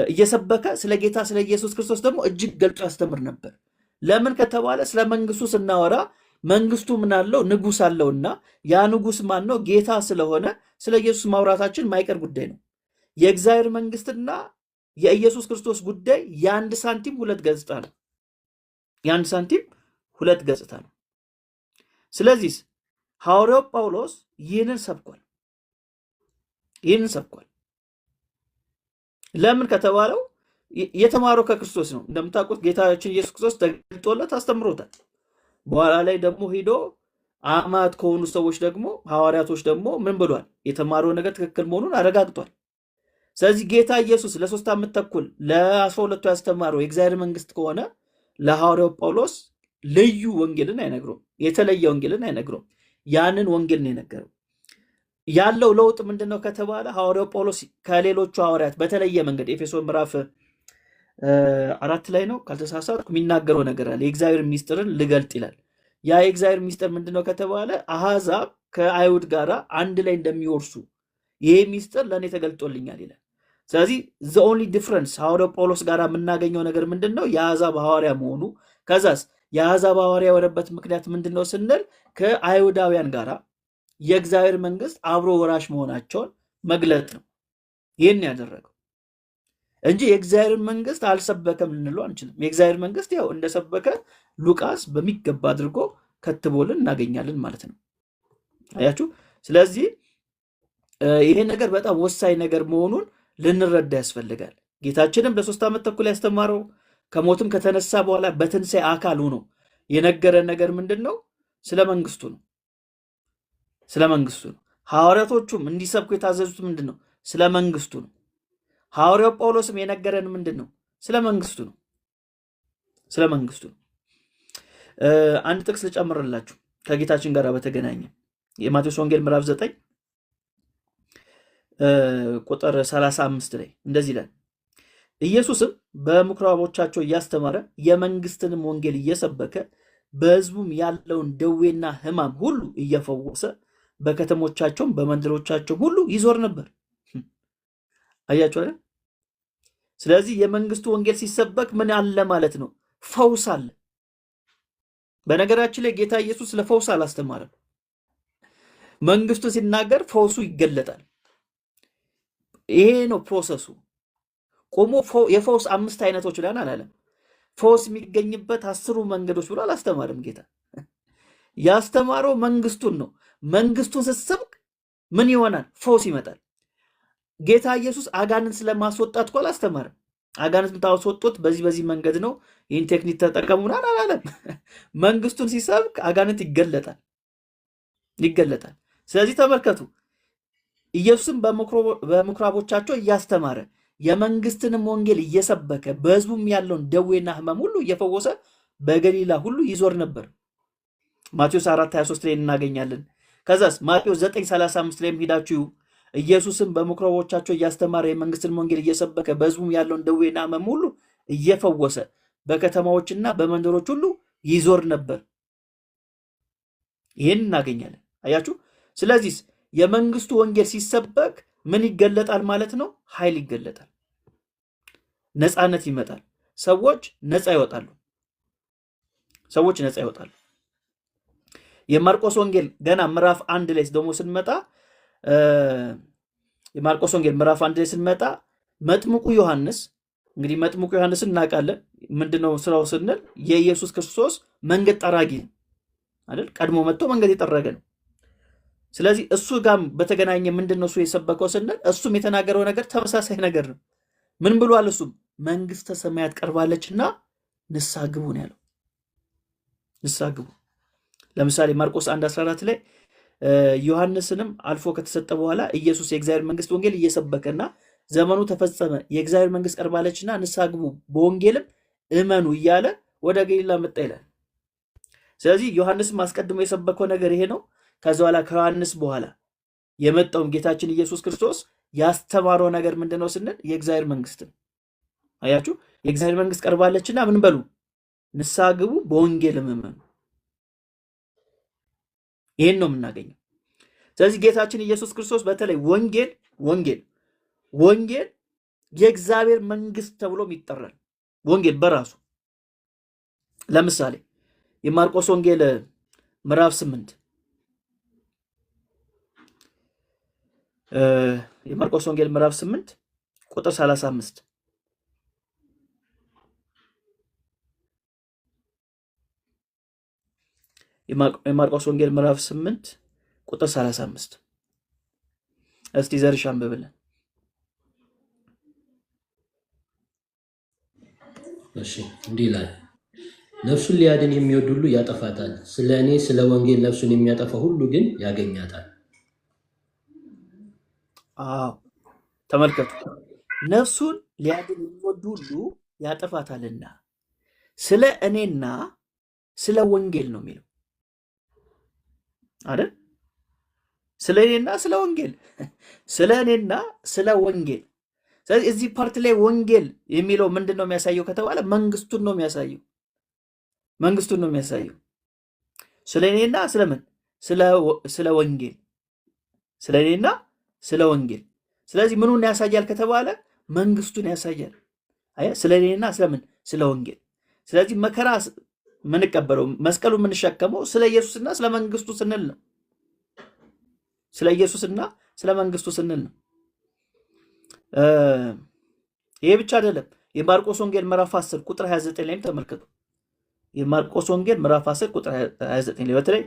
እየሰበከ ስለ ጌታ ስለ ኢየሱስ ክርስቶስ ደግሞ እጅግ ገልጦ ያስተምር ነበር። ለምን ከተባለ ስለ መንግስቱ ስናወራ መንግስቱ ምን አለው? ንጉስ አለውና ያ ንጉስ ማን ነው? ጌታ ስለሆነ ስለ ኢየሱስ ማውራታችን ማይቀር ጉዳይ ነው። የእግዚአብሔር መንግስትና የኢየሱስ ክርስቶስ ጉዳይ የአንድ ሳንቲም ሁለት ገጽታ ነው። የአንድ ሳንቲም ሁለት ገጽታ ነው። ስለዚህ ሐዋርያው ጳውሎስ ይህንን ሰብኳል። ለምን ከተባለው የተማረው ከክርስቶስ ነው። እንደምታውቁት ጌታችን ኢየሱስ ክርስቶስ ተገልጦለት አስተምሮታል። በኋላ ላይ ደግሞ ሂዶ አማት ከሆኑ ሰዎች ደግሞ ሐዋርያቶች ደግሞ ምን ብሏል? የተማረው ነገር ትክክል መሆኑን አረጋግጧል። ስለዚህ ጌታ ኢየሱስ ለ3 ዓመት ተኩል ለ12ቱ ያስተማረው የእግዚአብሔር መንግስት ከሆነ ለሐዋርያው ጳውሎስ ልዩ ወንጌልን አይነግረውም፣ የተለየ ወንጌልን አይነግረውም። ያንን ወንጌል ነው የነገረው። ያለው ለውጥ ምንድነው ከተባለ ሐዋርያው ጳውሎስ ከሌሎቹ ሐዋርያት በተለየ መንገድ ኤፌሶን ምዕራፍ 4 ላይ ነው ካልተሳሳትኩ የሚናገረው ነገር አለ። የእግዚአብሔር ሚስጥርን ልገልጥ ይላል። ያ የእግዚአብሔር ሚስጥር ምንድነው ከተባለ አሕዛብ ከአይሁድ ጋር አንድ ላይ እንደሚወርሱ ይሄ ሚስጥር ለእኔ ተገልጦልኛል ይላል። ስለዚህ ዘ ኦንሊ ዲፍረንስ ሐዋርያው ጳውሎስ ጋር የምናገኘው ነገር ምንድን ነው? የአሕዛብ ሐዋርያ መሆኑ። ከዛስ የአሕዛብ ሐዋርያ የሆነበት ምክንያት ምንድን ነው ስንል ከአይሁዳውያን ጋር የእግዚአብሔር መንግስት አብሮ ወራሽ መሆናቸውን መግለጥ ነው ይህን ያደረገው እንጂ የእግዚአብሔር መንግስት አልሰበከም ልንለው አንችልም። የእግዚአብሔር መንግስት ያው እንደሰበከ ሉቃስ በሚገባ አድርጎ ከትቦልን እናገኛለን ማለት ነው። አያችሁ። ስለዚህ ይሄ ነገር በጣም ወሳኝ ነገር መሆኑን ልንረዳ ያስፈልጋል። ጌታችንም ለ3 ዓመት ተኩል ያስተማረው ከሞትም ከተነሳ በኋላ በትንሣኤ አካል ሆኖ የነገረን ነገር ምንድን ነው? ስለ መንግስቱ ነው። ስለ መንግስቱ ነው። ሐዋርያቶቹም እንዲሰብኩ የታዘዙት ምንድን ነው? ስለ መንግስቱ ነው። ሐዋርያው ጳውሎስም የነገረን ምንድን ነው? ስለ መንግስቱ ነው። ስለ መንግስቱ ነው። አንድ ጥቅስ ልጨምርላችሁ ከጌታችን ጋር በተገናኘ የማቴዎስ ወንጌል ምዕራፍ 9 ቁጥር 35 ላይ እንደዚህ ይላል። ኢየሱስም በምኩራቦቻቸው እያስተማረ የመንግስትንም ወንጌል እየሰበከ በሕዝቡም ያለውን ደዌና ሕማም ሁሉ እየፈወሰ በከተሞቻቸውም በመንደሮቻቸውም ሁሉ ይዞር ነበር። አያችሁ አይደል? ስለዚህ የመንግስቱ ወንጌል ሲሰበክ ምን አለ ማለት ነው? ፈውስ አለ። በነገራችን ላይ ጌታ ኢየሱስ ለፈውስ አላስተማረም። መንግስቱ ሲናገር ፈውሱ ይገለጣል። ይሄ ነው ፕሮሰሱ። ቆሞ የፈውስ 5 አይነቶች ብለን አላለም። ፈውስ የሚገኝበት 10 መንገዶች ብሎ አላስተማርም ጌታ። ያስተማረው መንግስቱን ነው። መንግስቱን ስትሰብክ ምን ይሆናል? ፈውስ ይመጣል። ጌታ ኢየሱስ አጋንንት ስለማስወጣት እኮ አላስተማርም። አጋንንት የምታስወጡት በዚህ መንገድ ነው፣ ይህን ቴክኒክ ተጠቀሙና አላለም። መንግስቱን ሲሰብክ አጋንንት ይገለጣል። ስለዚህ ተመልከቱ፣ ኢየሱስም በምኩራቦቻቸው እያስተማረ የመንግስትንም ወንጌል እየሰበከ በሕዝቡም ያለውን ደዌና ሕመም ሁሉ እየፈወሰ በገሊላ ሁሉ ይዞር ነበር። ማቴዎስ 4:23 ላይ እናገኛለን። ከዛስ ማቴዎስ 9:35 ላይ ሄዳችሁ ኢየሱስም በምኩራቦቻቸው እያስተማረ የመንግስትን ወንጌል እየሰበከ በሕዝቡም ያለውን ደዌና ሕመም ሁሉ እየፈወሰ በከተማዎችና በመንደሮች ሁሉ ይዞር ነበር። ይህን እናገኛለን። አያችሁ። ስለዚህ የመንግስቱ ወንጌል ሲሰበክ ምን ይገለጣል ማለት ነው? ኃይል ይገለጣል። ነፃነት ይመጣል። ሰዎች ነፃ ይወጣሉ። የማርቆስ ወንጌል ገና ምዕራፍ 1 ላይ ደግሞ ስንመጣ የማርቆስ ወንጌል ምዕራፍ 1 ላይ ስንመጣ መጥምቁ ዮሐንስ እንግዲህ መጥምቁ ዮሐንስን እናውቃለን። ምንድነው ስራው ስንል የኢየሱስ ክርስቶስ መንገድ ጠራጊ አይደል? ቀድሞ መጥቶ መንገድ የጠረገ ነው። ስለዚህ እሱ ጋር በተገናኘ ምንድነው እሱ የሰበከው ስንል እሱም የተናገረው ነገር ተመሳሳይ ነገር ነው። ምን ብሏል? እሱም መንግስተ ሰማያት ቀርባለችና ንስሐ ግቡ ነው ያለው። ንስሐ ግቡ። ለምሳሌ ማርቆስ 1:14 ላይ ዮሐንስንም አልፎ ከተሰጠ በኋላ ኢየሱስ የእግዚአብሔር መንግስት ወንጌል እየሰበከና ዘመኑ ተፈጸመ፣ የእግዚአብሔር መንግስት ቀርባለችና ንስሐ ግቡ፣ በወንጌልም እመኑ እያለ ወደ ገሊላ መጣ ይላል። ስለዚህ ዮሐንስም አስቀድሞ የሰበከው ነገር ይሄ ነው። ከዛ በኋላ ከዮሐንስ በኋላ የመጣውም ጌታችን ኢየሱስ ክርስቶስ ያስተማረው ነገር ምንድነው ስንል የእግዚአብሔር መንግስት ነው። አያችሁ፣ የእግዚአብሔር መንግስት ቀርባለችና ምን በሉ? ንስሐ ግቡ፣ በወንጌልም እመኑ። ይሄን ነው የምናገኘው። ስለዚህ ጌታችን ኢየሱስ ክርስቶስ በተለይ ወንጌል የእግዚአብሔር መንግስት ተብሎም ይጠራል። ወንጌል በራሱ ለምሳሌ የማርቆስ ወንጌል ምዕራፍ 8 የማርቆስ ወንጌል ምዕራፍ 8 ቁጥር 35 የማርቆስ ወንጌል ምዕራፍ 8 ቁጥር 35 እስቲ ዘርሻ አንብብልን። እሺ እንዲህ ይላል፣ ነፍሱን ሊያድን የሚወድ ሁሉ ያጠፋታል፣ ስለ እኔ ስለ ወንጌል ነፍሱን የሚያጠፋ ሁሉ ግን ያገኛታል። አዎ ተመልከቱ፣ ነፍሱን ሊያድን የሚወድ ሁሉ ያጠፋታልና ስለ እኔና ስለ ወንጌል ነው የሚለው አይደል? ስለ እኔና ስለ ወንጌል፣ ስለ እኔና ስለ ወንጌል። ስለዚህ እዚህ ፓርት ላይ ወንጌል የሚለው ምንድን ነው የሚያሳየው ከተባለ መንግስቱን ነው የሚያሳየው። መንግስቱን ነው የሚያሳየው። ስለ እኔና ስለምን ስለ ወንጌል፣ ስለ እኔና ስለ ወንጌል። ስለዚህ ምኑን ያሳያል ከተባለ መንግስቱን ያሳያል። ስለ እኔና ስለምን ስለ ወንጌል። ስለዚህ መከራ የምንቀበለው መስቀሉ የምንሸከመው ስለ ኢየሱስና ስለ መንግስቱ ስንል ነው። ስለ ኢየሱስና ስለ መንግስቱ ስንል ነው። ይሄ ብቻ አይደለም። የማርቆስ ወንጌል ምዕራፍ 10 ቁጥር 29 ላይም ተመልከቱ። የማርቆስ ወንጌል ምዕራፍ 10 ቁጥር 29 ላይ በተለይ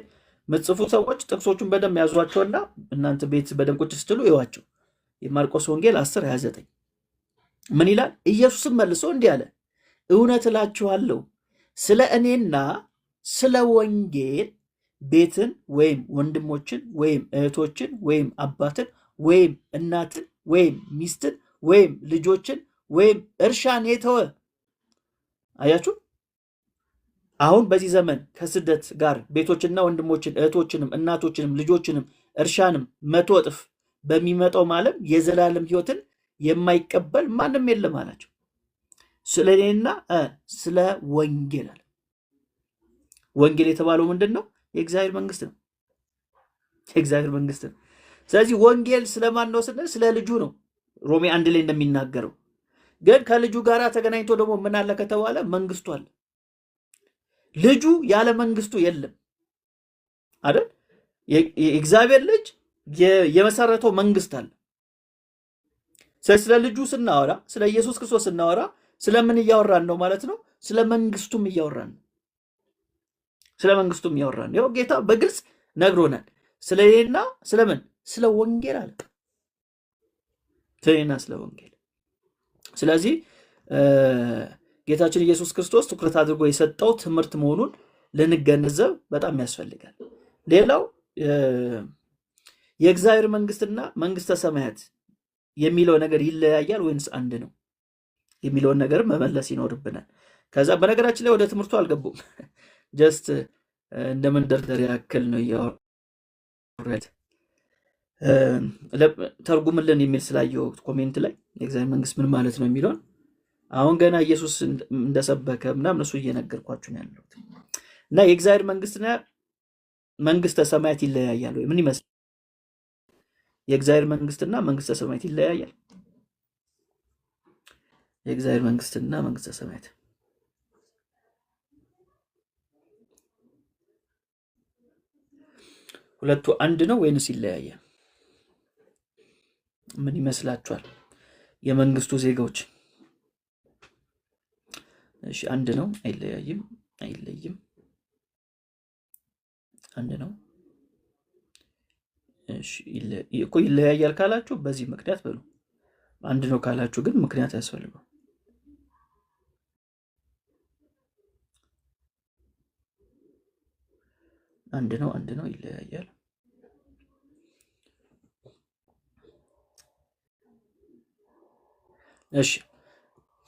ምጽፉ ሰዎች ጥቅሶቹን በደንብ ያዟቸውና እናንተ ቤት በደንብ ቁጭ ስትሉ ይዋቸው። የማርቆስ ወንጌል 10 29 ምን ይላል? ኢየሱስም መልሶ እንዲህ አለ፣ እውነት እላችኋለሁ ስለ እኔና ስለ ወንጌል ቤትን ወይም ወንድሞችን ወይም እህቶችን ወይም አባትን ወይም እናትን ወይም ሚስትን ወይም ልጆችን ወይም እርሻን የተወ። አያችሁ፣ አሁን በዚህ ዘመን ከስደት ጋር ቤቶችና ወንድሞችን እህቶችንም እናቶችንም ልጆችንም እርሻንም 100 እጥፍ በሚመጣው ዓለም የዘላለም ሕይወትን የማይቀበል ማንም የለም አላቸው። ስለ እኔና ስለ ወንጌል አለ። ወንጌል የተባለው ምንድን ነው? የእግዚአብሔር መንግስት ነው። የእግዚአብሔር መንግስት ነው። ስለዚህ ወንጌል ስለማን ነው ስንል ስለ ልጁ ነው። ሮሜ 1 ላይ እንደሚናገረው ግን ከልጁ ጋር ተገናኝቶ ደግሞ ምን አለ ከተባለ መንግስቱ አለ። ልጁ ያለ መንግስቱ የለም አይደል? የእግዚአብሔር ልጅ የመሰረተው መንግስት አለ። ስለ ልጁ ስናወራ፣ ስለ ኢየሱስ ክርስቶስ ስናወራ ስለምን እያወራን ነው ማለት ነው? ስለ መንግስቱም እያወራን ነው። ስለ መንግስቱም እያወራን ነው። ጌታ በግልጽ ነግሮናል። ስለ እኔና ስለምን ስለ ወንጌል አለ። ስለ እኔና ስለ ወንጌል። ስለዚህ ጌታችን ኢየሱስ ክርስቶስ ትኩረት አድርጎ የሰጠው ትምህርት መሆኑን ልንገነዘብ በጣም ያስፈልጋል። ሌላው የእግዚአብሔር መንግስትና መንግስተ ሰማያት የሚለው ነገር ይለያያል ወይንስ አንድ ነው የሚለውን ነገር መመለስ ይኖርብናል። ከዛ በነገራችን ላይ ወደ ትምህርቱ አልገቡም። ጀስት እንደ መንደርደሪያ ያክል ነው እያወራሁት። ተርጉምልን የሚል ስላየው ኮሜንት ላይ የእግዚአብሔር መንግስት ምን ማለት ነው የሚለውን አሁን ገና ኢየሱስ እንደሰበከ ምናምን እሱ እየነገርኳችሁ ነው ያለሁት። እና የእግዚአብሔር መንግስትና መንግስተ ሰማያት ይለያያል ወይ? ምን ይመስላል? የእግዚአብሔር መንግስትና መንግስተ ሰማያት ይለያያል? የእግዚአብሔር መንግስትና መንግስተ ሰማያት ሁለቱ አንድ ነው ወይንስ ይለያያል? ምን ይመስላችኋል? የመንግስቱ ዜጋዎች እሺ፣ አንድ ነው? አይለያይም? አይለይም? አንድ ነው። እሺ፣ እኮ ይለያያል ካላችሁ በዚህ ምክንያት በሉ። አንድ ነው ካላችሁ ግን ምክንያት ያስፈልገው። አንድ ነው፣ አንድ ነው፣ ይለያያል። እሺ፣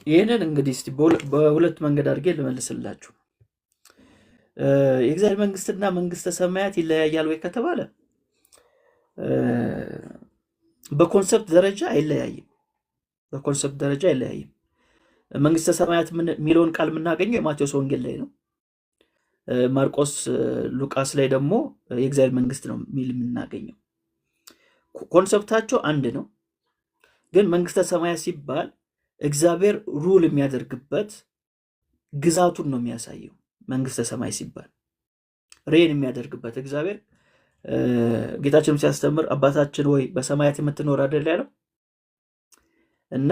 ይህንን እንግዲህ እስቲ በሁለት መንገድ አድርጌ ልመልስላችሁ። የእግዚአብሔር መንግስትና መንግስተ ሰማያት ይለያያል ወይ ከተባለ በኮንሰፕት ደረጃ አይለያይም። በኮንሰፕት ደረጃ አይለያይም። መንግስተ ሰማያት የሚለውን ቃል የምናገኘው የማቴዎስ ወንጌል ላይ ነው። ማርቆስ፣ ሉቃስ ላይ ደግሞ የእግዚአብሔር መንግስት ነው የሚል የምናገኘው። ኮንሰፕታቸው አንድ ነው። ግን መንግስተ ሰማያት ሲባል እግዚአብሔር ሩል የሚያደርግበት ግዛቱን ነው የሚያሳየው። መንግስተ ሰማይ ሲባል ሬን የሚያደርግበት እግዚአብሔር ጌታችንም ሲያስተምር አባታችን ወይ በሰማያት የምትኖር አይደል ያለው እና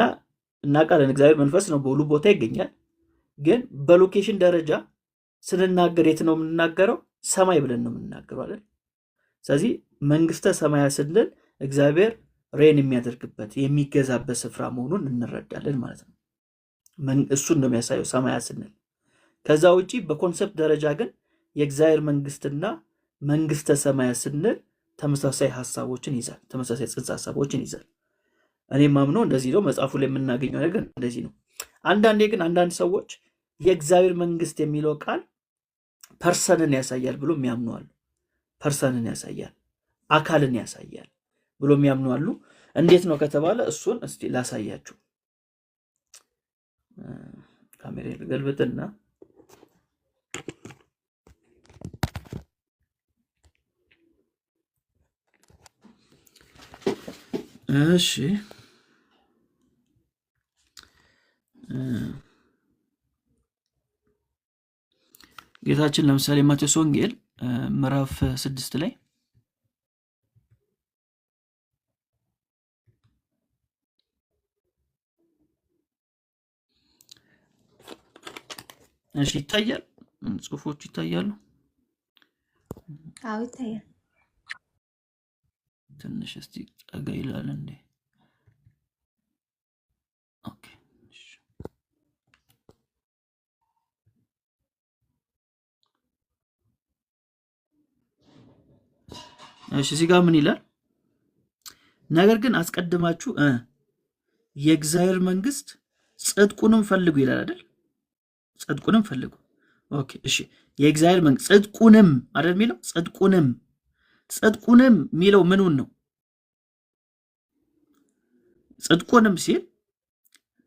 እናውቃለን። እግዚአብሔር መንፈስ ነው፣ በሁሉ ቦታ ይገኛል። ግን በሎኬሽን ደረጃ ስንናገር የት ነው የምንናገረው? ሰማይ ብለን ነው የምንናገረው አይደል? ስለዚህ መንግስተ ሰማያት ስንል እግዚአብሔር ሬን የሚያደርግበት የሚገዛበት ስፍራ መሆኑን እንረዳለን ማለት ነው። እሱን ነው የሚያሳየው ሰማያት ስንል። ከዛ ውጪ በኮንሰፕት ደረጃ ግን የእግዚአብሔር መንግስትና መንግስተ ሰማያት ስንል ተመሳሳይ ሀሳቦችን ይዛል፣ ተመሳሳይ ጽንሰ ሀሳቦችን ይዛል። እኔ ማምነው እንደዚህ ነው። መጽሐፉ ላይ የምናገኘው ነገር እንደዚህ ነው። አንዳንዴ ግን አንዳንድ ሰዎች የእግዚአብሔር መንግስት የሚለው ቃል ፐርሰንን ያሳያል ብሎ የሚያምኑ አሉ። ፐርሰንን ያሳያል፣ አካልን ያሳያል ብሎ የሚያምኑ አሉ። እንዴት ነው ከተባለ እሱን እስቲ ላሳያችሁ። ካሜራ ልገልብጥና እሺ ጌታችን ለምሳሌ ማቴዎስ ወንጌል ምዕራፍ 6 ላይ እሺ ይታያል፣ ጽሁፎች ይታያሉ። አዎ ይታያል። ትንሽ እስቲ ጠጋ ይላል እንዴ? ኦኬ እሺ እዚህ ጋር ምን ይላል? ነገር ግን አስቀድማችሁ የእግዚአብሔር መንግስት ጽድቁንም ፈልጉ ይላል አይደል? ጽድቁንም ፈልጉ። ኦኬ እሺ የእግዚአብሔር መንግስት ጽድቁንም አይደል የሚለው? ጽድቁንም የሚለው ምኑን ነው? ጽድቁንም ሲል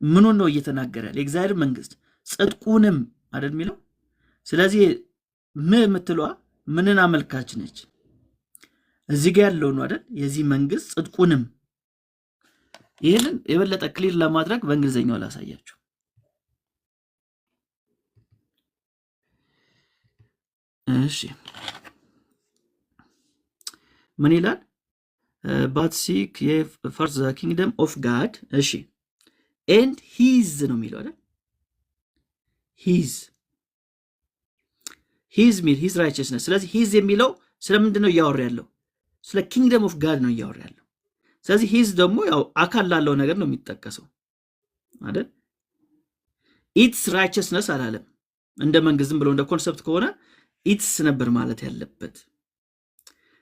ምኑን ነው እየተናገረ? የእግዚአብሔር መንግስት ጽድቁንም አይደል የሚለው? ስለዚህ የምትለዋ ምንን አመልካች ነች? እዚህ ጋር ያለው ነው አይደል? የዚህ መንግስት ጽድቁንም። ይህንን የበለጠ ክሊር ለማድረግ በእንግሊዝኛው ላሳያችሁ። እሺ ምን ይላል? but seek ye first the kingdom of God እሺ and his ነው የሚለው አይደል? his ሚል his righteousness። ስለዚህ his የሚለው ስለምንድን ነው እያወራ ያለው? ስለ ኪንግደም ኦፍ ጋድ ነው እያወራ ያለው። ስለዚህ his ደግሞ ያው አካል ላለው ነገር ነው የሚጠቀሰው አይደል? ኢትስ righteousness አላለም። እንደ መንግስት ዝም ብሎ እንደ ኮንሰፕት ከሆነ ኢትስ ነበር ማለት ያለበት።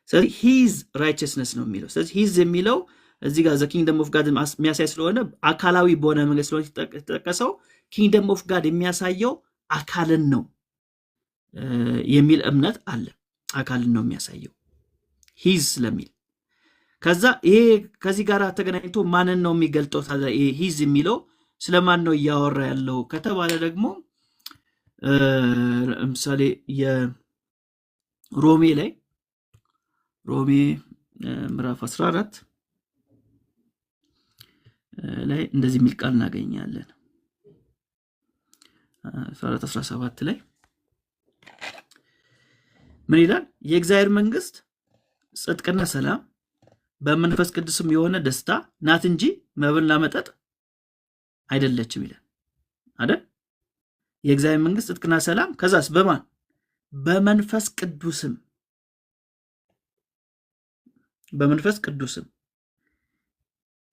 ስለዚህ his righteousness ነው የሚለው። ስለዚህ his የሚለው እዚህ ጋር the kingdom of God የሚያሳይ ስለሆነ አካላዊ በሆነ መንገድ ስለሆነ የተጠቀሰው kingdom of God የሚያሳየው አካልን ነው የሚል እምነት አለ። አካልን ነው የሚያሳየው his ስለሚል። ከዛ ይሄ ከዚህ ጋር ተገናኝቶ ማንን ነው የሚገልጠው? ታዲያ ይሄ his የሚለው ስለማን ነው እያወራ ያለው ከተባለ ደግሞ ለምሳሌ የሮሜ ላይ ሮሜ ምዕራፍ 14 ላይ እንደዚህ የሚል ቃል እናገኛለን። 14:17 ላይ ምን ይላል? የእግዚአብሔር መንግስት ጽድቅና ሰላም በመንፈስ ቅዱስም የሆነ ደስታ ናት እንጂ መብልና መጠጥ አይደለችም ይላል አይደል? የእግዚአብሔር መንግስት ጽድቅና ሰላም ከዛስ በማን? በመንፈስ ቅዱስም።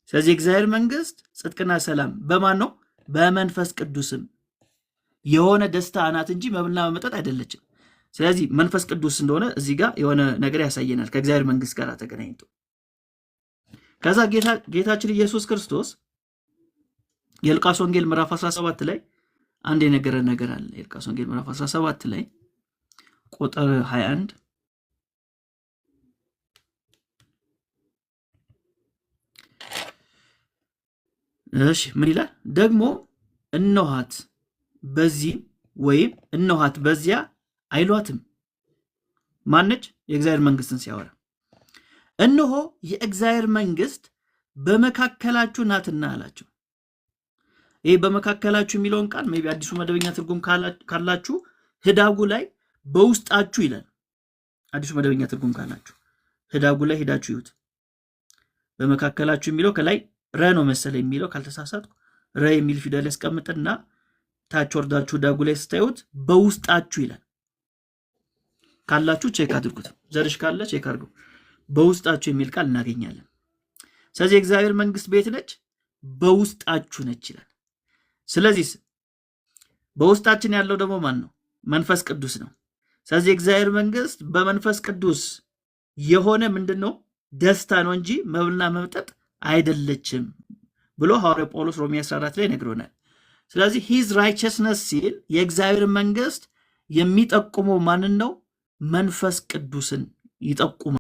ስለዚህ የእግዚአብሔር መንግስት ጽድቅና ሰላም በማን ነው? በመንፈስ ቅዱስም የሆነ ደስታ ናት እንጂ መብልና መጠጥ አይደለችም። ስለዚህ መንፈስ ቅዱስ እንደሆነ እዚህ ጋር የሆነ ነገር ያሳየናል ከእግዚአብሔር መንግስት ጋር ተገናኝቶ። ከዛ ጌታችን ኢየሱስ ክርስቶስ የሉቃስ ወንጌል ምዕራፍ 17 ላይ አንድ የነገረን ነገር አለ። የሉቃስ ወንጌል ምዕራፍ 17 ላይ ቁጥር 21 እሺ ምን ይላል? ደግሞ እነኋት በዚህ ወይም እነኋት በዚያ አይሏትም። ማነች? የእግዚአብሔር መንግስትን ሲያወራ እነሆ የእግዚአብሔር መንግስት በመካከላችሁ ናትና አላቸው። ይህ በመካከላችሁ የሚለውን ቃል ሜይ ቢ አዲሱ መደበኛ ትርጉም ካላችሁ ህዳጉ ላይ በውስጣችሁ ይላል። አዲሱ መደበኛ ትርጉም ካላችሁ ህዳጉ ላይ ሄዳችሁ ይዩት። በመካከላችሁ የሚለው ከላይ ረ ነው መሰለኝ የሚለው ካልተሳሳትኩ ረ የሚል ፊደል ያስቀምጥና ታች ወርዳችሁ ህዳጉ ላይ ስታዩት በውስጣችሁ ይላል። ካላችሁ ቼክ አድርጉት። ዘርሽ ካለ ቼክ አድርጉ። በውስጣችሁ የሚል ቃል እናገኛለን። ስለዚህ የእግዚአብሔር መንግስት ቤት ነች፣ በውስጣችሁ ነች ይላል። ስለዚህ በውስጣችን ያለው ደግሞ ማን ነው? መንፈስ ቅዱስ ነው። ስለዚህ የእግዚአብሔር መንግስት በመንፈስ ቅዱስ የሆነ ምንድነው? ደስታ ነው እንጂ መብልና መጠጥ አይደለችም ብሎ ሐዋርያው ጳውሎስ ሮሜ 14 ላይ ነግሮናል። ስለዚህ ሂዝ ራይቸስነስ ሲል የእግዚአብሔር መንግስት የሚጠቁመው ማንን ነው? መንፈስ ቅዱስን ይጠቁማል።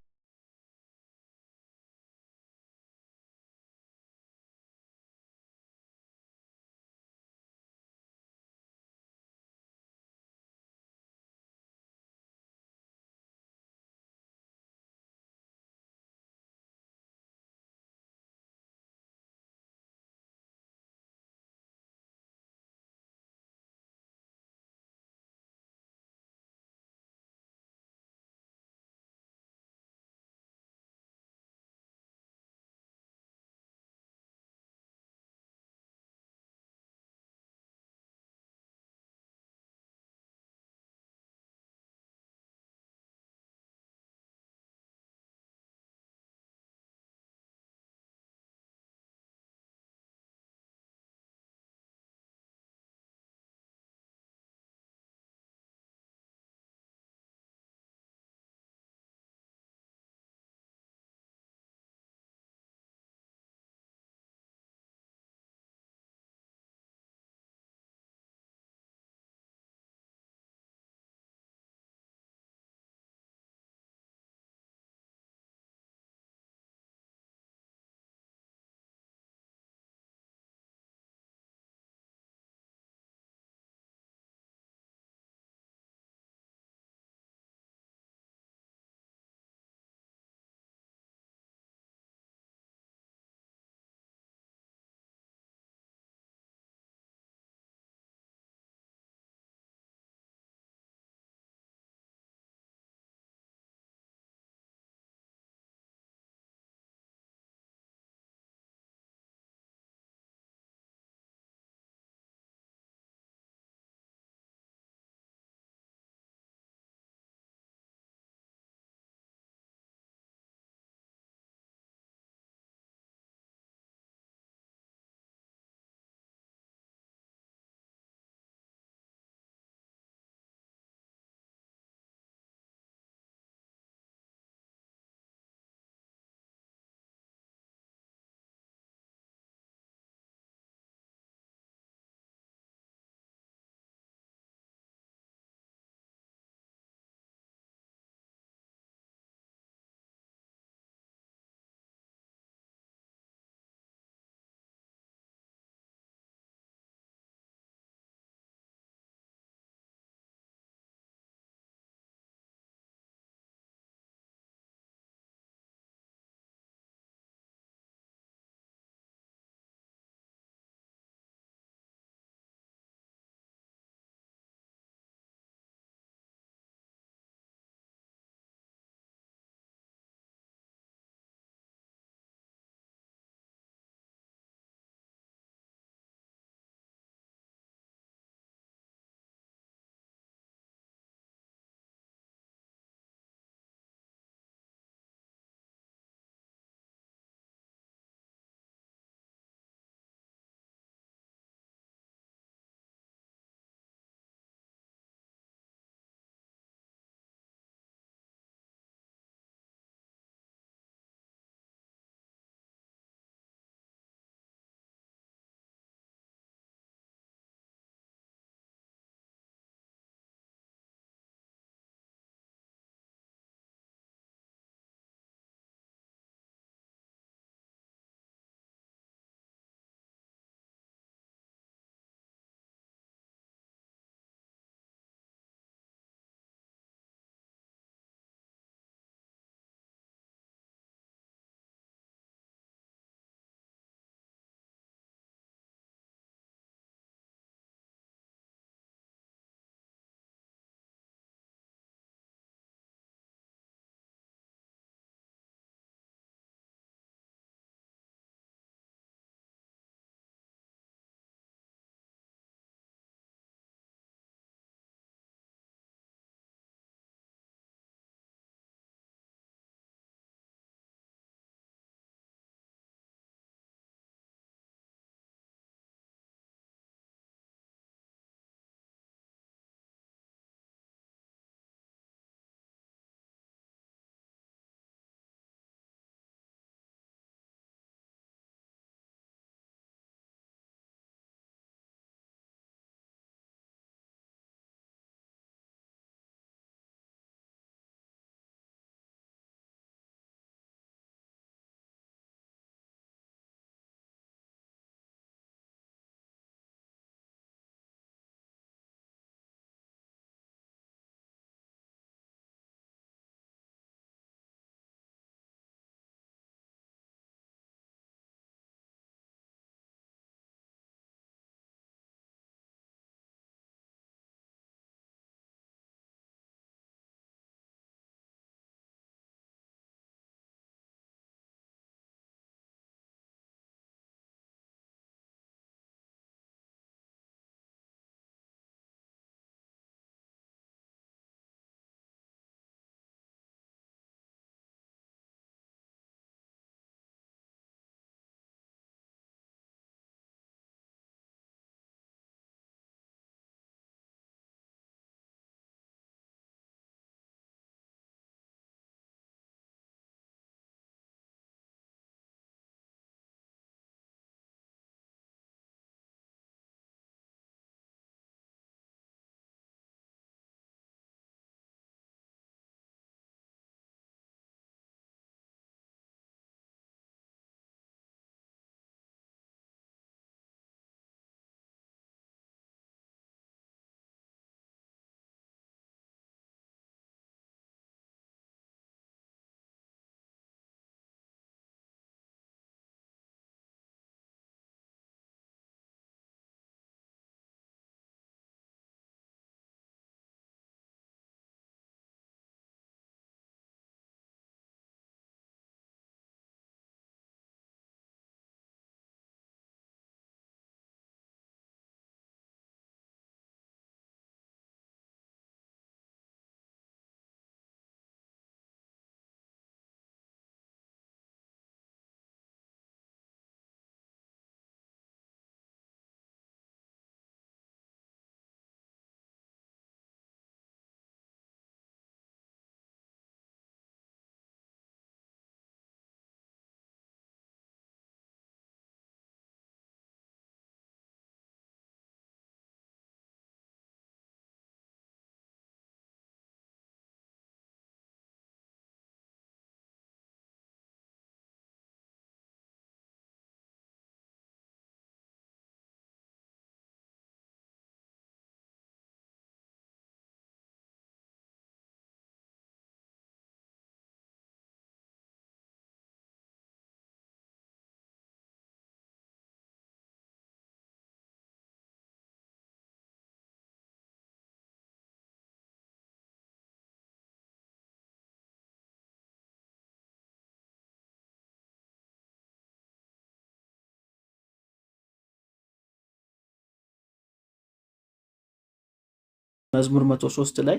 መዝሙር 103 ላይ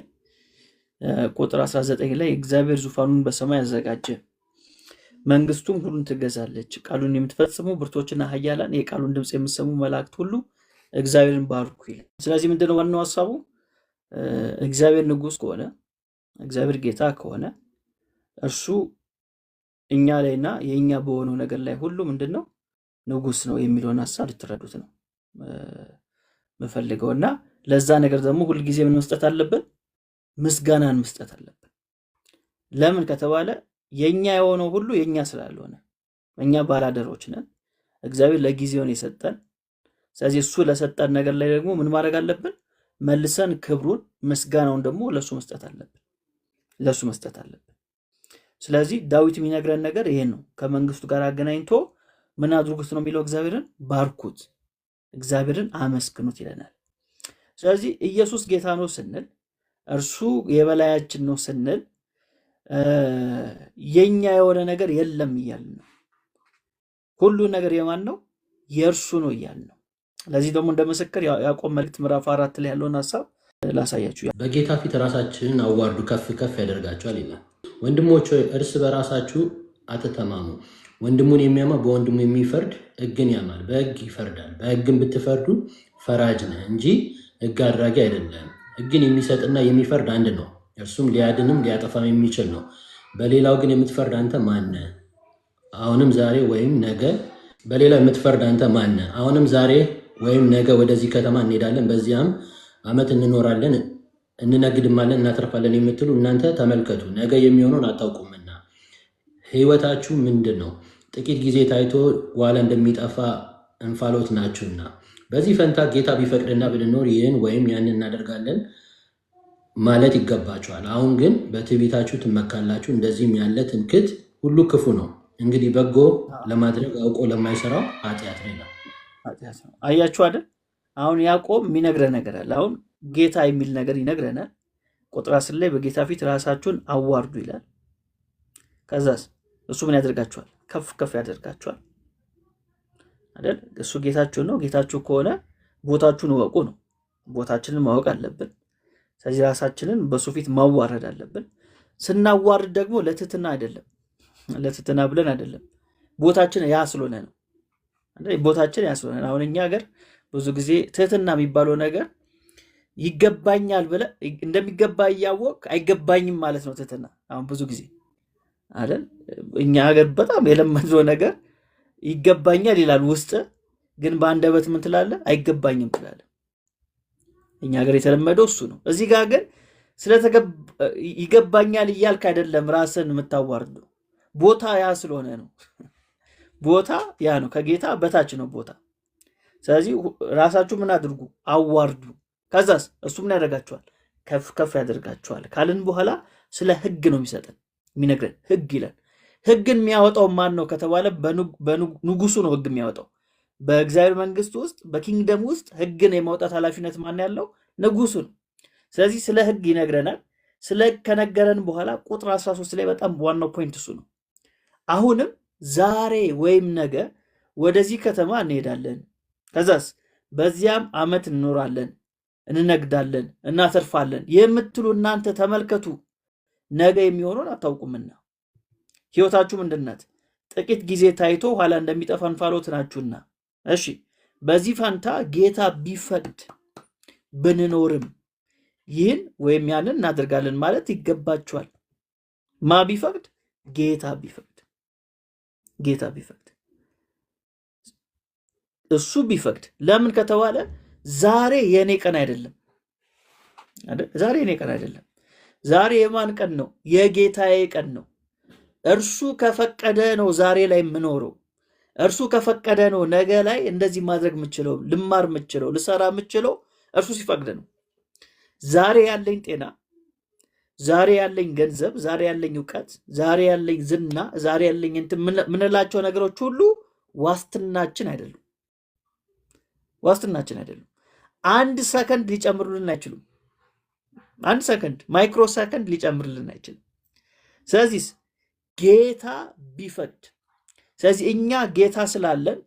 ቁጥር 19 ላይ እግዚአብሔር ዙፋኑን በሰማይ አዘጋጀ፣ መንግስቱም ሁሉን ትገዛለች። ቃሉን የምትፈጽሙ ብርቶችና ኃያላን፣ የቃሉን ድምፅ የምትሰሙ መላእክት ሁሉ እግዚአብሔርን ባርኩ ይላል። ስለዚህ ምንድነው ዋናው ሐሳቡ? እግዚአብሔር ንጉስ ከሆነ፣ እግዚአብሔር ጌታ ከሆነ እርሱ እኛ ላይና የኛ በሆነው ነገር ላይ ሁሉ ምንድነው ንጉስ ነው የሚለውን ሐሳብ ልትረዱት ነው መፈልገውና ለዛ ነገር ደግሞ ሁሉ ጊዜ ምን መስጠት አለብን? ምስጋናን መስጠት አለብን። ለምን ከተባለ የኛ የሆነው ሁሉ የኛ ስላልሆነ እኛ ባላደሮች ነን። እግዚአብሔር ለጊዜው ነው የሰጠን። ስለዚህ እሱ ለሰጠን ነገር ላይ ደግሞ ምን ማድረግ አለብን? መልሰን ክብሩን ምስጋናውን ደግሞ ለሱ መስጠት አለብን። ስለዚህ ዳዊት የሚነግረን ነገር ይሄን ነው። ከመንግስቱ ጋር አገናኝቶ ምን አድርጉት ነው የሚለው? እግዚአብሔርን ባርኩት፣ እግዚአብሔርን አመስግኑት ይለናል። ስለዚህ ኢየሱስ ጌታ ነው ስንል፣ እርሱ የበላያችን ነው ስንል የኛ የሆነ ነገር የለም እያልን ነው። ሁሉ ነገር የማን ነው? የእርሱ ነው እያልን ነው። ለዚህ ደግሞ እንደ ምስክር ያዕቆብ መልእክት ምዕራፍ 4 ላይ ያለውን ሐሳብ ላሳያችሁ። በጌታ ፊት ራሳችንን አዋርዱ፣ ከፍ ከፍ ያደርጋችኋል ይላል። ወንድሞች ሆይ እርስ በራሳችሁ አትተማሙ። ወንድሙን የሚያማ በወንድሙ የሚፈርድ ሕግን ያማል፣ በሕግ ይፈርዳል። በሕግም ብትፈርዱ ፈራጅ ነህ እንጂ ሕግ አድራጊ አይደለም። ሕግን የሚሰጥና የሚፈርድ አንድ ነው፣ እርሱም ሊያድንም ሊያጠፋም የሚችል ነው። በሌላው ግን የምትፈርድ አንተ ማነህ? አሁንም ዛሬ ወይም ነገ በሌላው የምትፈርድ አንተ ማነህ? አሁንም ዛሬ ወይም ነገ ወደዚህ ከተማ እንሄዳለን፣ በዚያም ዓመት እንኖራለን፣ እንነግድማለን፣ እናተርፋለን የምትሉ እናንተ ተመልከቱ፣ ነገ የሚሆነውን አታውቁምና ሕይወታችሁ ምንድን ነው? ጥቂት ጊዜ ታይቶ በኋላ እንደሚጠፋ እንፋሎት ናችሁና። በዚህ ፈንታ ጌታ ቢፈቅድና ብንኖር ይህን ወይም ያንን እናደርጋለን ማለት ይገባችኋል። አሁን ግን በትዕቢታችሁ ትመካላችሁ። እንደዚህም ያለ ትምክህት ሁሉ ክፉ ነው። እንግዲህ በጎ ለማድረግ አውቆ ለማይሰራው ኃጢአት ነው። አያችሁ አይደል? አሁን ያዕቆብ የሚነግረን ነገር አለ። አሁን ጌታ የሚል ነገር ይነግረናል። ቁጥር 10 ላይ በጌታ ፊት ራሳችሁን አዋርዱ ይላል። ከዛስ እሱ ምን ያደርጋችኋል? ከፍ ከፍ ያደርጋችኋል አይደል? እሱ ጌታችሁ ነው። ጌታችሁ ከሆነ ቦታችሁን እወቁ ነው። ቦታችንን ማወቅ አለብን። ስለዚህ ራሳችንን በሱ ፊት ማዋረድ አለብን። ስናዋርድ ደግሞ ለትህትና አይደለም፣ ለትህትና ብለን አይደለም። ቦታችን ያ ስለሆነ ነው። ቦታችን ያ ስለሆነ አሁን እኛ ሀገር ብዙ ጊዜ ትህትና የሚባለው ነገር ይገባኛል ብለህ እንደሚገባ እያወቅ አይገባኝም ማለት ነው ትህትና። አሁን ብዙ ጊዜ አይደል እኛ ሀገር በጣም የለመደው ነገር ይገባኛል ይላል ውስጥ፣ ግን በአንደበት ምን ትላለህ? አይገባኝም ትላለህ። እኛ ሀገር የተለመደው እሱ ነው። እዚህ ጋር ግን ይገባኛል እያልክ አይደለም ራስን የምታዋርደው፣ ቦታ ያ ስለሆነ ነው። ቦታ ያ ነው፣ ከጌታ በታች ነው ቦታ። ስለዚህ ራሳችሁ ምን አድርጉ? አዋርዱ። ከዛስ እሱ ምን ያደርጋችኋል? ከፍ ከፍ ያደርጋችኋል ካልን በኋላ ስለ ሕግ ነው የሚነግረን። ሕግ ይላል። ሕግን የሚያወጣው ማን ነው ከተባለ ንጉሱ ነው ሕግ የሚያወጣው። በእግዚአብሔር መንግስት ውስጥ በኪንግደም ውስጥ ሕግን የማውጣት ኃላፊነት ማን ያለው? ንጉሱ ነው። ስለዚህ ስለ ሕግ ይነግረናል። ስለ ሕግ ከነገረን በኋላ ቁጥር 13 ላይ በጣም ዋናው ፖይንት እሱ ነው። አሁንም ዛሬ ወይም ነገ ወደዚህ ከተማ እንሄዳለን፣ ከዛስ በዚያም ዓመት እንኖራለን፣ እንነግዳለን፣ እናተርፋለን የምትሉ እናንተ ተመልከቱ፣ ነገ የሚሆነውን አታውቁምና ሕይወታችሁ ምንድን ናት? ጥቂት ጊዜ ታይቶ ኋላ እንደሚጠፋ እንፋሎት ናችሁና። እሺ በዚህ ፈንታ ጌታ ቢፈቅድ ብንኖርም ይህን ወይም ያንን እናደርጋለን ማለት ይገባችኋል። ማ ቢፈቅድ? ጌታ ቢፈቅድ። ጌታ ቢፈቅድ፣ እሱ ቢፈቅድ። ለምን ከተባለ ዛሬ የኔ ቀን አይደለም አይደል? ዛሬ የኔ ቀን አይደለም። ዛሬ የማን ቀን ነው? የጌታዬ ቀን ነው። እርሱ ከፈቀደ ነው ዛሬ ላይ የምኖረው። እርሱ ከፈቀደ ነው ነገ ላይ እንደዚህ ማድረግ የምችለው፣ ልማር የምችለው፣ ልሰራ የምችለው እርሱ ሲፈቅድ ነው። ዛሬ ያለኝ ጤና፣ ዛሬ ያለኝ ገንዘብ፣ ዛሬ ያለኝ እውቀት፣ ዛሬ ያለኝ ዝና፣ ዛሬ ያለኝ ምንላቸው ነገሮች ሁሉ ዋስትናችን አይደሉም። ዋስትናችን አይደሉም። አንድ ሰከንድ ሊጨምሩልን አይችሉም። አንድ ሰከንድ ማይክሮ ሰከንድ ሊጨምርልን አይችልም። ስለዚህ ጌታ ቢፈቅድ፣ ስለዚህ እኛ ጌታ ስላለን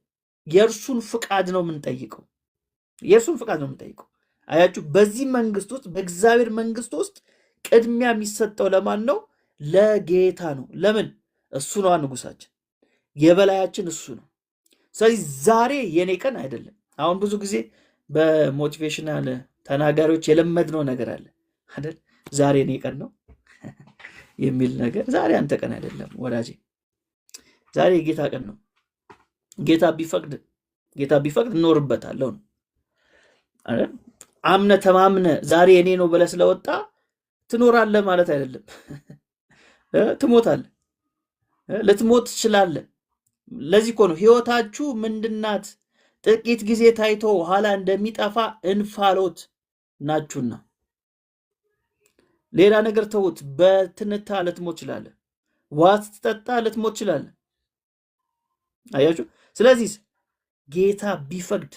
የእርሱን ፍቃድ ነው የምንጠይቀው። የእርሱን ፍቃድ ነው የምንጠይቀው። አያችሁ፣ በዚህ መንግስት ውስጥ በእግዚአብሔር መንግስት ውስጥ ቅድሚያ የሚሰጠው ለማን ነው? ለጌታ ነው። ለምን? እሱ ነው ንጉሳችን፣ የበላያችን እሱ ነው። ስለዚህ ዛሬ የኔ ቀን አይደለም። አሁን ብዙ ጊዜ በሞቲቬሽናል ተናጋሪዎች የለመድነው ነገር አለ አይደል? ዛሬ የኔ ቀን ነው የሚል ነገር። ዛሬ አንተ ቀን አይደለም ወዳጄ፣ ዛሬ የጌታ ቀን ነው። ጌታ ቢፈቅድ እኖርበታለሁ ነው አይደል? አምነ ተማምነ ዛሬ የኔ ነው ብለህ ስለወጣ ትኖራለህ ማለት አይደለም። ትሞታለህ፣ ልትሞት ትችላለህ። ለዚህ እኮ ነው ህይወታችሁ ምንድናት? ጥቂት ጊዜ ታይቶ ኋላ እንደሚጠፋ እንፋሎት ናችሁና። ሌላ ነገር ተውት። በትንታ ልትሞት ትችላለህ። ዋት ትጠጣ ልትሞት ትችላለህ። አያችሁ። ስለዚህ ጌታ ቢፈቅድ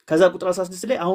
ከዛ ቁጥር 16 ላይ አሁን